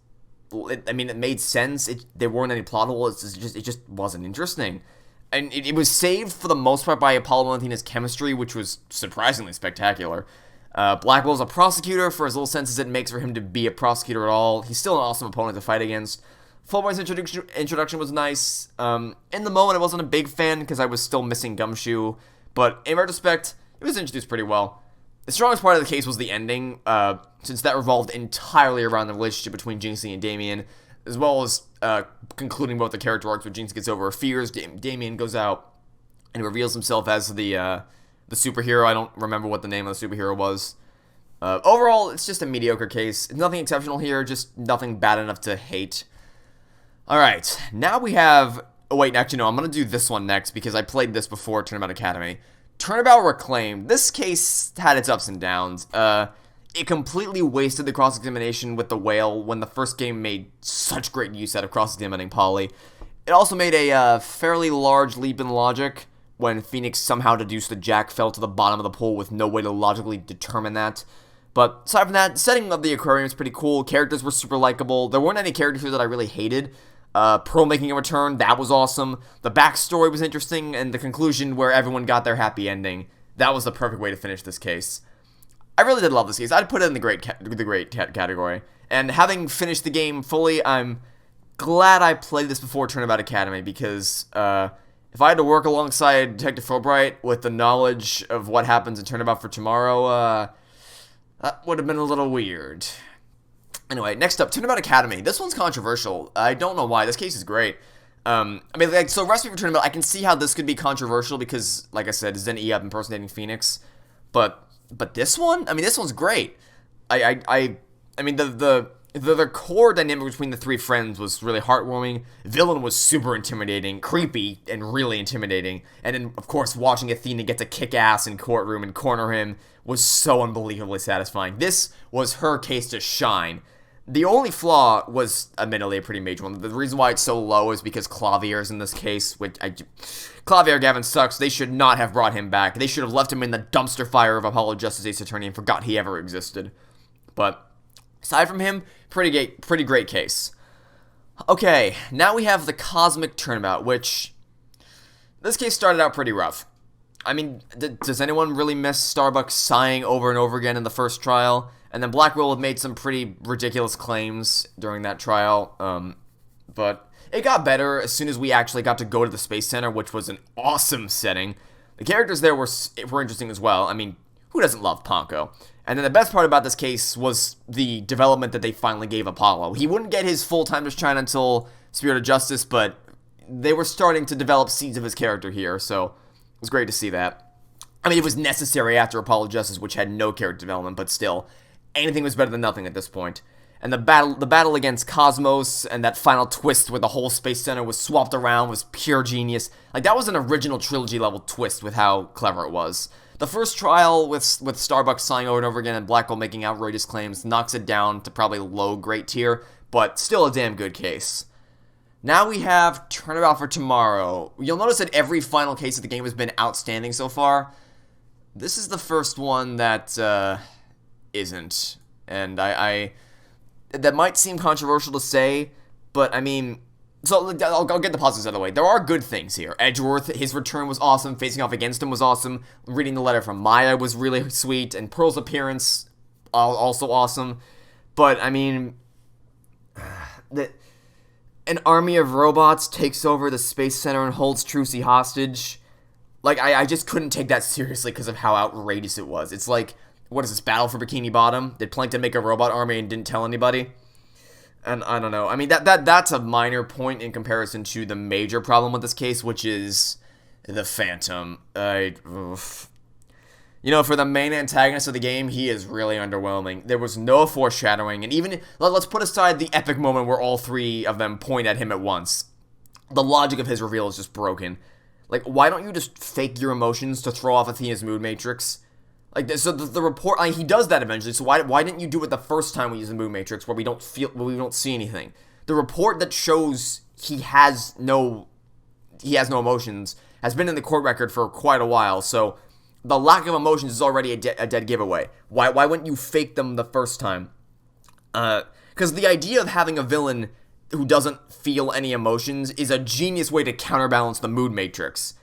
Speaker 1: I mean, it made sense. There weren't any plot holes. It just wasn't interesting. And it was saved for the most part by Apollo and Athena's chemistry, which was surprisingly spectacular. Blackwell's a prosecutor. For as little sense as it makes for him to be a prosecutor at all, he's still an awesome opponent to fight against. Fullboy's introduction was nice. In the moment, I wasn't a big fan because I was still missing Gumshoe, but in retrospect, it was introduced pretty well. The strongest part of the case was the ending, since that revolved entirely around the relationship between Jinxie and Damien, as well as concluding both the character arcs where Jinxie gets over her fears, Damien goes out and reveals himself as the superhero. I don't remember what the name of the superhero was. Overall, it's just a mediocre case. Nothing exceptional here, just nothing bad enough to hate. Alright, now we have... Oh wait, actually no, I'm going to do this one next because I played this before Turnabout Academy. Turnabout Reclaimed. This case had its ups and downs. It completely wasted the cross-examination with the whale when the first game made such great use out of cross-examining Polly. It also made a fairly large leap in logic when Phoenix somehow deduced that Jack fell to the bottom of the pool with no way to logically determine that. But aside from that, the setting of the aquarium is pretty cool. Characters were super likable. There weren't any characters here that I really hated. Pearl making a return, that was awesome. The backstory was interesting, and the conclusion where everyone got their happy ending, that was the perfect way to finish this case. I really did love this case. I'd put it in the great category. And having finished the game fully, I'm glad I played this before Turnabout Academy, because if I had to work alongside Detective Fulbright with the knowledge of what happens in Turnabout for tomorrow, that would have been a little weird. Anyway, next up, Turnabout Academy. This one's controversial. I don't know why. This case is great. I mean, like, so Recipe for Turnabout, I can see how this could be controversial because, like I said, Zen E up impersonating Phoenix. But this one? I mean, this one's great. I mean, the core dynamic between the three friends was really heartwarming. Villain was super intimidating, creepy, and really intimidating. And then, of course, watching Athena get to kick ass in courtroom and corner him was so unbelievably satisfying. This was her case to shine. The only flaw was, admittedly, a pretty major one. The reason why it's so low is because Clavier's in this case. Clavier Gavin sucks. They should not have brought him back. They should have left him in the dumpster fire of Apollo Justice Ace Attorney and forgot he ever existed. But aside from him, pretty great case. Okay, now we have the Cosmic Turnabout, which this case started out pretty rough. I mean, does anyone really miss Starbucks sighing over and over again in the first trial? And then Blackwell had made some pretty ridiculous claims during that trial, but it got better as soon as we actually got to go to the Space Center, which was an awesome setting. The characters there were interesting as well. I mean, who doesn't love Ponko? And then the best part about this case was the development that they finally gave Apollo. He wouldn't get his full time to shine until Spirit of Justice, but they were starting to develop seeds of his character here, so it was great to see that. I mean, it was necessary after Apollo Justice, which had no character development, but still, anything was better than nothing at this point. And the battle against Cosmos and that final twist where the whole Space Center was swapped around was pure genius. Like, that was an original trilogy-level twist with how clever it was. The first trial with Starbucks sighing over and over again and Blackwell making outrageous claims knocks it down to probably low grade tier, but still a damn good case. Now we have Turnabout for Tomorrow. You'll notice that every final case of the game has been outstanding so far. This is the first one that isn't. And I that might seem controversial to say, but I mean, so I'll get the positives out of the way. There are good things here. Edgeworth, his return was awesome. Facing off against him was awesome. Reading the letter from Maya was really sweet. And Pearl's appearance, also awesome. But, I mean, an army of robots takes over the Space Center and holds Trucy hostage. Like, I just couldn't take that seriously because of how outrageous it was. It's like, what is this, Battle for Bikini Bottom? Did Plankton make a robot army and didn't tell anybody? And I don't know. I mean, that's a minor point in comparison to the major problem with this case, which is the Phantom. For the main antagonist of the game, he is really underwhelming. There was no foreshadowing, and even, let's put aside the epic moment where all three of them point at him at once. The logic of his reveal is just broken. Like, why don't you just fake your emotions to throw off Athena's mood matrix? Like, so the report, he does that eventually, so why didn't you do it the first time we use the mood matrix, where we don't see anything? The report that shows he has no emotions has been in the court record for quite a while, so the lack of emotions is already a dead giveaway. Why wouldn't you fake them the first time? Because the idea of having a villain who doesn't feel any emotions is a genius way to counterbalance the mood matrix.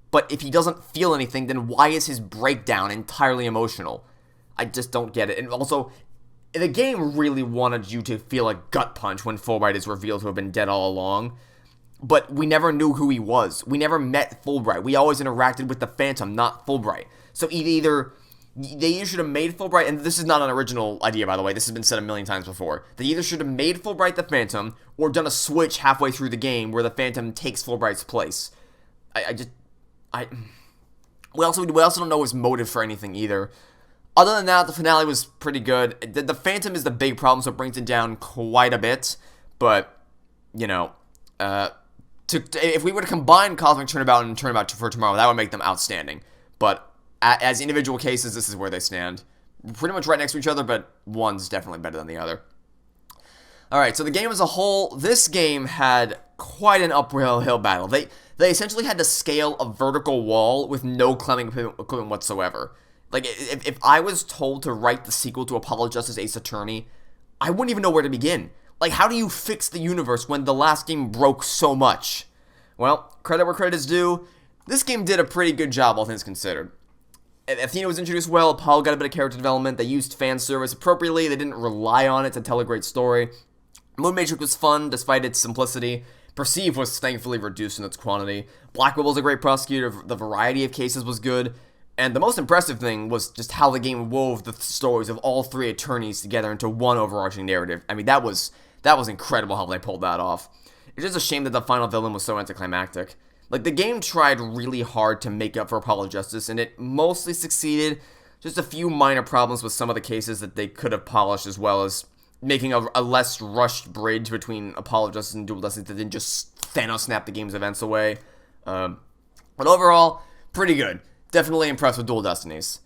Speaker 1: But if he doesn't feel anything, then why is his breakdown entirely emotional? I just don't get it. And also, the game really wanted you to feel a gut punch when Fulbright is revealed to have been dead all along. But we never knew who he was. We never met Fulbright. We always interacted with the Phantom, not Fulbright. So they either should have made Fulbright, and this is not an original idea, by the way. This has been said a million times before. They either should have made Fulbright the Phantom, or done a switch halfway through the game where the Phantom takes Fulbright's place. We also don't know his motive for anything either. Other than that, the finale was pretty good. The Phantom is the big problem, so it brings it down quite a bit. But, if we were to combine Cosmic Turnabout and Turnabout for Tomorrow, that would make them outstanding. But as individual cases, this is where they stand. Pretty much right next to each other, but one's definitely better than the other. Alright, so the game as a whole, this game had quite an uphill battle. They essentially had to scale a vertical wall with no climbing equipment whatsoever. Like, if I was told to write the sequel to Apollo Justice Ace Attorney, I wouldn't even know where to begin. Like, how do you fix the universe when the last game broke so much? Well, credit where credit is due. This game did a pretty good job, all things considered. Athena was introduced well, Apollo got a bit of character development, they used fan service appropriately, they didn't rely on it to tell a great story. Moon Matrix was fun, despite its simplicity. Perceive was thankfully reduced in its quantity. Black Widow was a great prosecutor, the variety of cases was good, and the most impressive thing was just how the game wove the stories of all three attorneys together into one overarching narrative. I mean, that was incredible how they pulled that off. It's just a shame that the final villain was so anticlimactic. Like, the game tried really hard to make up for Apollo Justice, and it mostly succeeded. Just a few minor problems with some of the cases that they could have polished, as well as making a less rushed bridge between Apollo Justice and Dual Destiny that didn't just Thanos snap the game's events away. But overall, pretty good. Definitely impressed with Dual Destinies.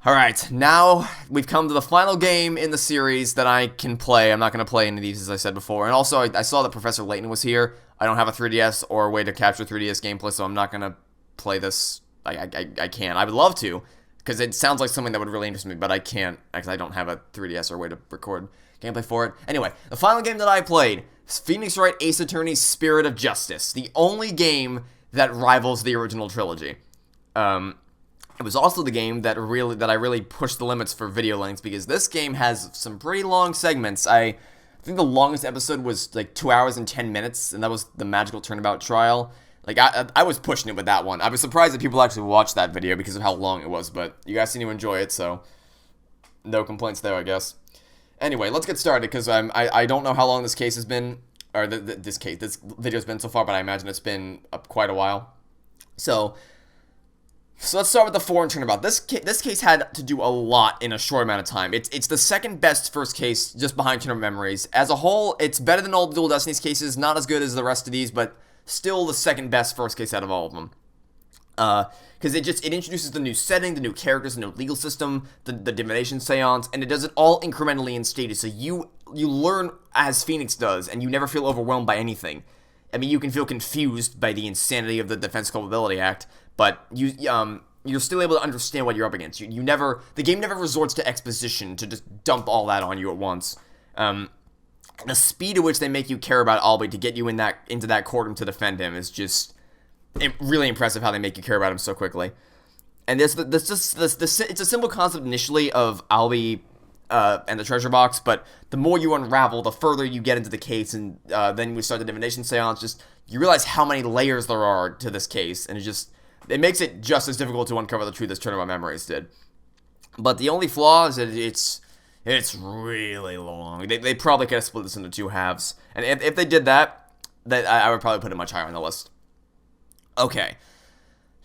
Speaker 1: Alright, now we've come to the final game in the series that I can play. I'm not going to play any of these, as I said before. And also, I saw that Professor Layton was here. I don't have a 3DS or a way to capture 3DS gameplay, so I'm not going to play this. I can't. I would love to, because it sounds like something that would really interest me, but I can't, because I don't have a 3DS or a way to record gameplay for it. Anyway, the final game that I played is Phoenix Wright Ace Attorney's Spirit of Justice, the only game that rivals the original trilogy. It was also the game that I really pushed the limits for video lengths, because this game has some pretty long segments. I think the longest episode was like 2 hours and 10 minutes, and that was the Magical Turnabout trial. Like, I was pushing it with that one. I was surprised that people actually watched that video because of how long it was, but you guys seem to enjoy it, so no complaints there, I guess. Anyway, let's get started, because I don't know how long this case has been, or this video's been so far, but I imagine it's been quite a while. So let's start with the foreign turnabout. This case had to do a lot in a short amount of time. It's the second best first case, just behind Turnabout Memories. As a whole, it's better than all the Dual Destinies cases, not as good as the rest of these, but still the second best first case out of all of them. Because it introduces the new setting, the new characters, the new legal system, the divination seance, and it does it all incrementally in stages. So you learn as Phoenix does, and you never feel overwhelmed by anything. I mean, you can feel confused by the insanity of the Defense Culpability Act, but you're still able to understand what you're up against. The game never resorts to exposition to just dump all that on you at once. The speed at which they make you care about Albie to get you into that courtroom to defend him is just really impressive. How they make you care about him so quickly. And it's a simple concept initially of Albie and the treasure box, but the more you unravel, the further you get into the case, and then we start the divination seance, just, you realize how many layers there are to this case, and it makes it just as difficult to uncover the truth as Turnabout Memories did. But the only flaw is that it's really long. They probably could have split this into 2 halves, and if they did that, I would probably put it much higher on the list. Okay,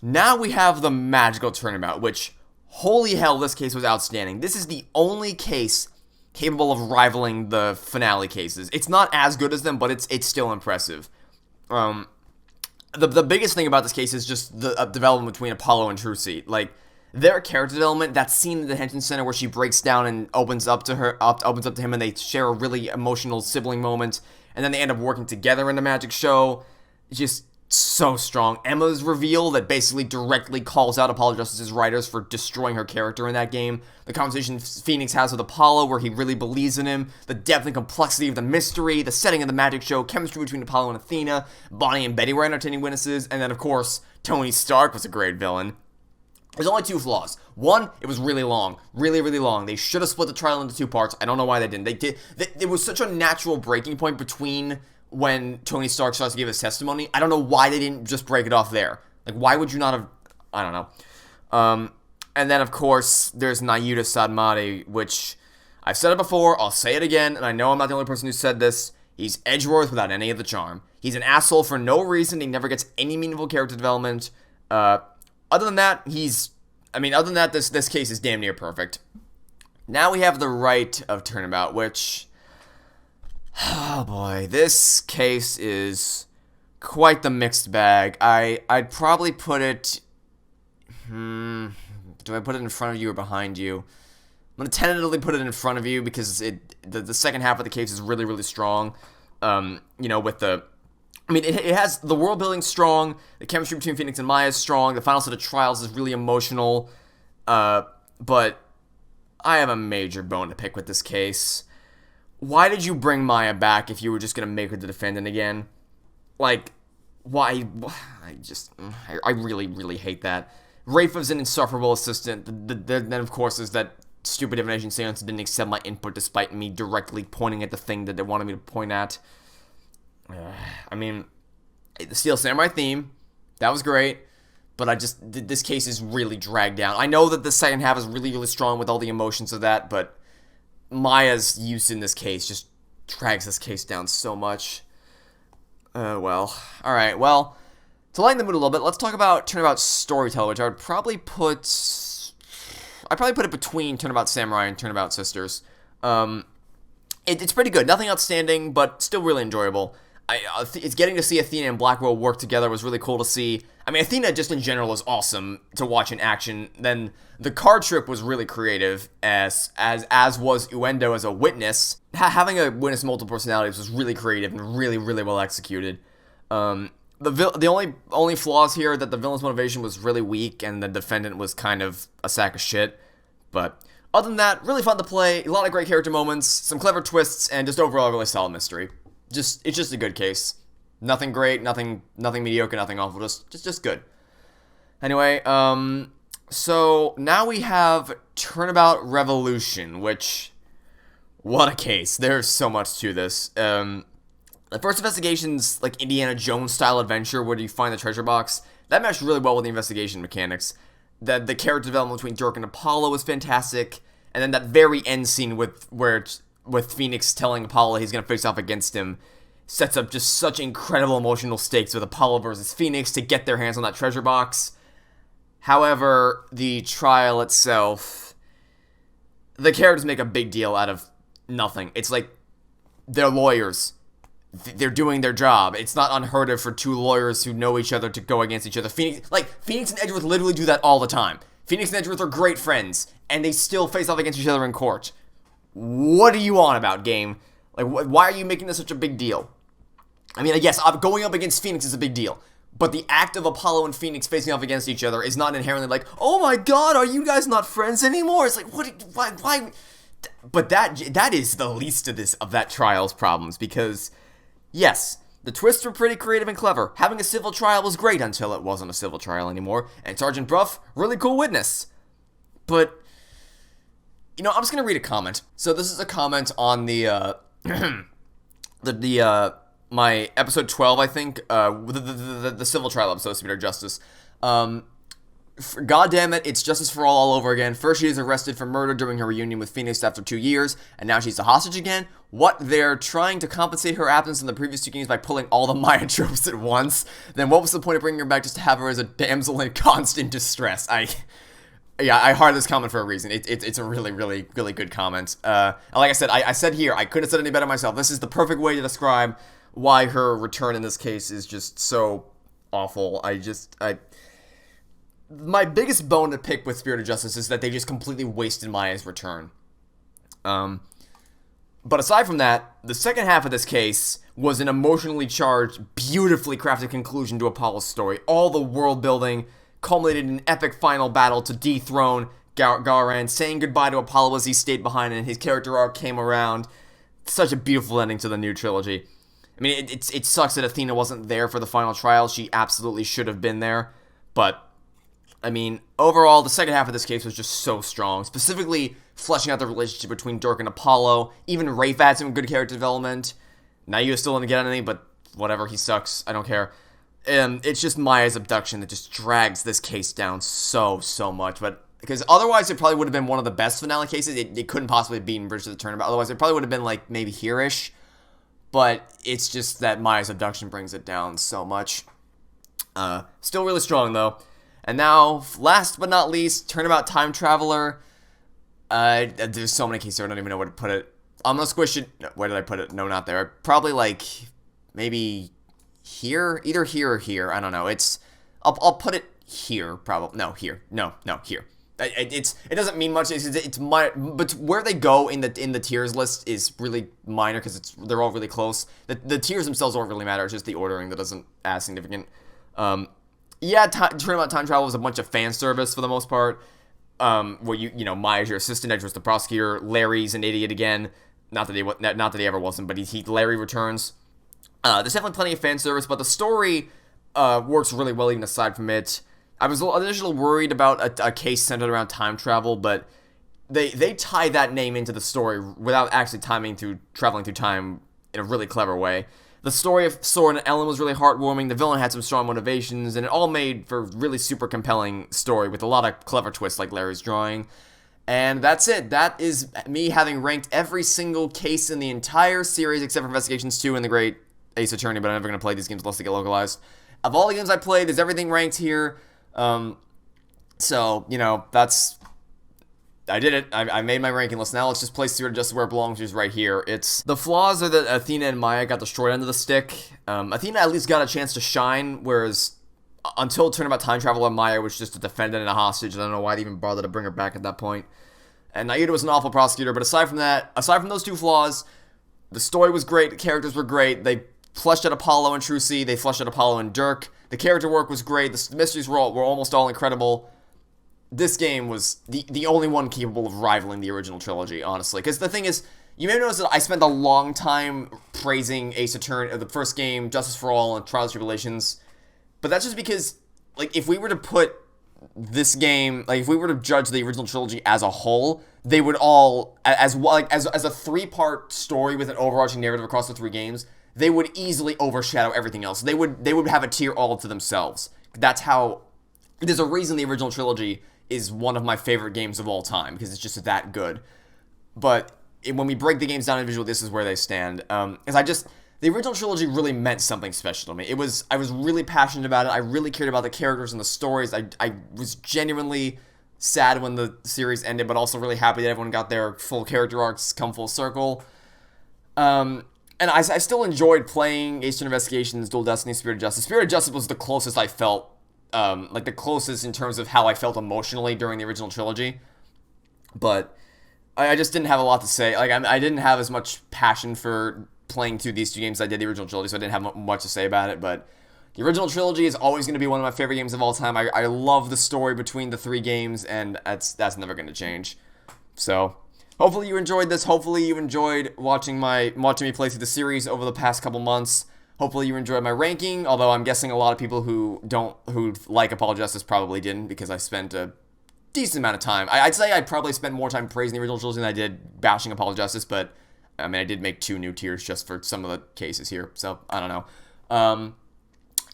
Speaker 1: now we have the Magical Turnabout, which, holy hell, this case was outstanding. This is the only case capable of rivaling the finale cases. It's not as good as them, but it's still impressive. The biggest thing about this case is just the development between Apollo and Trucy. Like, their character development, that scene in the detention center where she breaks down and opens up to him, and they share a really emotional sibling moment, and then they end up working together in the magic show. Just so strong. Emma's reveal that basically directly calls out Apollo Justice's writers for destroying her character in that game. The conversation Phoenix has with Apollo where he really believes in him. The depth and complexity of the mystery. The setting of the magic show. Chemistry between Apollo and Athena. Bonnie and Betty were entertaining witnesses. And then, of course, Tony Stark was a great villain. There's only 2 flaws. One, it was really long. Really, really long. They should have split the trial into 2 parts. I don't know why they didn't. It was such a natural breaking point between when Tony Stark starts to give his testimony. I don't know why they didn't just break it off there. Like, why would you not have... I don't know. And then, of course, there's Nayuta Sadmati, which I've said it before, I'll say it again, and I know I'm not the only person who said this. He's Edgeworth without any of the charm. He's an asshole for no reason. He never gets any meaningful character development. Other than that, this case is damn near perfect. Now we have the Rite of Turnabout, which... oh boy, this case is quite the mixed bag. I'd probably put it... do I put it in front of you or behind you? I'm going to tentatively put it in front of you because the second half of the case is really, really strong. With the... it has the world building strong, the chemistry between Phoenix and Maya is strong, the final set of trials is really emotional, but I have a major bone to pick with this case. Why did you bring Maya back if you were just going to make her the defendant again? Like, why? I really, really hate that. Rafa's an insufferable assistant. Then, of course, there's that stupid divination seance that didn't accept my input despite me directly pointing at the thing that they wanted me to point at. The Steel Samurai theme, that was great, but this case is really dragged down. I know that the second half is really, really strong with all the emotions of that, but Maya's use in this case just drags this case down so much. Alright, well, to lighten the mood a little bit, let's talk about Turnabout Storyteller, which I'd probably put it between Turnabout Samurai and Turnabout Sisters. It's pretty good, nothing outstanding, but still really enjoyable. It's getting to see Athena and Blackwell work together was really cool to see. Athena just in general is awesome to watch in action. Then the card trick was really creative, as was Uendo as a witness. Having a witness multiple personalities was really creative and really, really well executed. The only flaws here are that the villain's motivation was really weak and the defendant was kind of a sack of shit. But other than that, really fun to play, a lot of great character moments, some clever twists, and just overall a really solid mystery. It's just a good case. Nothing great, nothing mediocre, nothing awful, just good. Anyway, so now we have Turnabout Revolution, which, what a case. There's so much to this. The first investigation's like Indiana Jones style adventure where you find the treasure box. That meshed really well with the investigation mechanics. The character development between Dirk and Apollo was fantastic, and then that very end scene with Phoenix telling Apollo he's gonna face off against him sets up just such incredible emotional stakes with Apollo versus Phoenix to get their hands on that treasure box. However, the trial itself, the characters make a big deal out of nothing. It's like they're lawyers. They're doing their job. It's not unheard of for 2 lawyers who know each other to go against each other. Phoenix and Edgeworth literally do that all the time. Phoenix and Edgeworth are great friends, and they still face off against each other in court. What are you on about, game? Like, why are you making this such a big deal? Yes, going up against Phoenix is a big deal, but the act of Apollo and Phoenix facing off against each other is not inherently like, oh my god, are you guys not friends anymore? It's like, why? But that is the least of that trial's problems, because, yes, the twists were pretty creative and clever. Having a civil trial was great until it wasn't a civil trial anymore, and Sergeant Bruff, really cool witness. But I'm just gonna read a comment. So this is a comment on the my episode 12, I think, the civil trial episode, Speed of Justice. God damn it, it's justice for all over again. First she is arrested for murder during her reunion with Phoenix after 2 years, and now she's a hostage again? What, they're trying to compensate her absence in the previous 2 games by pulling all the Maya tropes at once? Then what was the point of bringing her back just to have her as a damsel in constant distress? I hearted this comment for a reason. It's a really, really, really good comment. And like I said, I said here, I couldn't have said any better myself. This is the perfect way to describe why her return in this case is just so awful. My biggest bone to pick with Spirit of Justice is that they just completely wasted Maya's return. But aside from that, the second half of this case was an emotionally charged, beautifully crafted conclusion to Apollo's story. All the world building culminated in an epic final battle to dethrone Garan, saying goodbye to Apollo as he stayed behind and his character arc came around. Such a beautiful ending to the new trilogy. I mean, it sucks that Athena wasn't there for the final trial. She absolutely should have been there. But, I mean, overall, the second half of this case was just so strong. Specifically, fleshing out the relationship between Dirk and Apollo. Even Rafe had some good character development. Nayu still didn't get any, but whatever, he sucks. I don't care. It's just Maya's abduction that just drags this case down so much. But because otherwise, it probably would have been one of the best finale cases. It couldn't possibly be in Bridge to the Turnabout. Otherwise, it probably would have been like maybe here-ish. But it's just that Maya's abduction brings it down so much. Still really strong, though. And now, last but not least, Turnabout Time Traveler. There's so many cases I don't even know where to put it. I'm gonna squish it. No, where did I put it? No, not there. Probably like maybe here, either here or here. I don't know. I'll put it here. Probably no here. No here. It doesn't mean much. But where they go in the tiers list is really minor because they're all really close. The tiers themselves don't really matter. It's just the ordering that isn't as significant. Turnabout Time Travel was a bunch of fan service for the most part. Where Maya's your assistant, Edge was the prosecutor, Larry's an idiot again. Not that he ever wasn't, but Larry returns. There's definitely plenty of fan service, but the story works really well even aside from it. I was initially worried about a case centered around time travel, but they tie that name into the story without actually traveling through time in a really clever way. The story of Soren and Ellen was really heartwarming, the villain had some strong motivations, and it all made for a really super compelling story with a lot of clever twists like Larry's drawing. And that's it. That is me having ranked every single case in the entire series except for Investigations 2 and the Great Ace Attorney, but I'm never going to play these games unless they get localized. Of all the games I played, there's everything ranked here. I did it. I made my ranking list. Now let's just place Spirit of Justice where it belongs, which is right here. The flaws are that Athena and Maya got the short end of the stick. Athena at least got a chance to shine, whereas until Turnabout Time Traveler, Maya was just a defendant and a hostage. I don't know why they even bothered to bring her back at that point. And Naida was an awful prosecutor, but aside from those two flaws, the story was great, the characters were great, they fleshed out Apollo and Trucy, they fleshed out Apollo and Dirk, the character work was great, the mysteries were almost all incredible. This game was the only one capable of rivaling the original trilogy, honestly. Because the thing is, you may notice that I spent a long time praising Ace Attorney, the first game, Justice for All, and Trials Tribulations. But that's just because, like, if we were to put this game, like, if we were to judge the original trilogy as a whole, they would all, as a three-part story with an overarching narrative across the three games, they would easily overshadow everything else. They would have a tier all to themselves. That's how. There's a reason the original trilogy is one of my favorite games of all time, because it's just that good. But when we break the games down individually, this is where they stand. The original trilogy really meant something special to me. I was really passionate about it. I really cared about the characters and the stories. I was genuinely sad when the series ended, but also really happy that everyone got their full character arcs come full circle. And I still enjoyed playing Ace Attorney Investigations, Dual Destiny, Spirit of Justice. Spirit of Justice was the closest I felt, the closest in terms of how I felt emotionally during the original trilogy. But I just didn't have a lot to say. Like, I didn't have as much passion for playing through these two games as I did the original trilogy, so I didn't have much to say about it. But the original trilogy is always going to be one of my favorite games of all time. I love the story between the three games, and that's never going to change. So hopefully you enjoyed this. Hopefully you enjoyed watching me play through the series over the past couple months. Hopefully you enjoyed my ranking, although I'm guessing a lot of people who like Apollo Justice probably didn't, because I spent a decent amount of time. I'd say I probably spent more time praising the original trilogy than I did bashing Apollo Justice, but I mean, I did make 2 new tiers just for some of the cases here, so I don't know.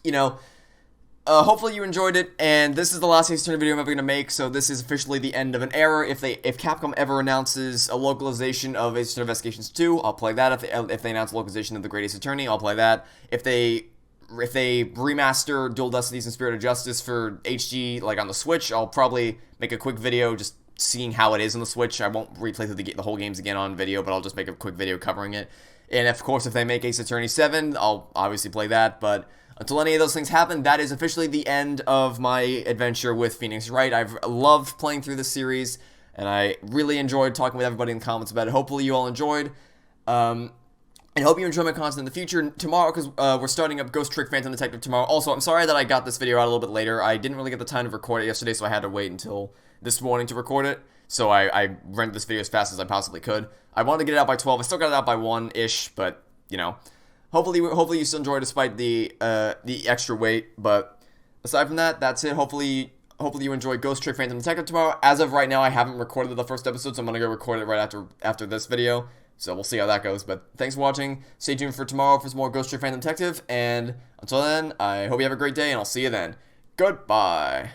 Speaker 1: You know, hopefully you enjoyed it, and this is the last Ace Attorney video I'm ever going to make, so this is officially the end of an era. If Capcom ever announces a localization of Ace Attorney Investigations 2, I'll play that. If they announce a localization of The Great Ace Attorney, I'll play that. If they remaster Dual Destinies and Spirit of Justice for HD, like on the Switch, I'll probably make a quick video just seeing how it is on the Switch. I won't replay through the whole games again on video, but I'll just make a quick video covering it. And of course, if they make Ace Attorney 7, I'll obviously play that, but until any of those things happen, that is officially the end of my adventure with Phoenix Wright. I've loved playing through this series, and I really enjoyed talking with everybody in the comments about it. Hopefully you all enjoyed. And hope you enjoy my content in the future. Tomorrow, because we're starting up Ghost Trick Phantom Detective tomorrow. Also, I'm sorry that I got this video out a little bit later. I didn't really get the time to record it yesterday, so I had to wait until this morning to record it. So I rendered this video as fast as I possibly could. I wanted to get it out by 12. I still got it out by 1-ish, but, you know, hopefully you still enjoy despite the extra wait. But aside from that, that's it. Hopefully you enjoy Ghost Trick Phantom Detective tomorrow. As of right now, I haven't recorded the first episode, so I'm going to go record it right after this video. So we'll see how that goes, but thanks for watching. Stay tuned for tomorrow for some more Ghost Trick Phantom Detective, and until then, I hope you have a great day, and I'll see you then. Goodbye.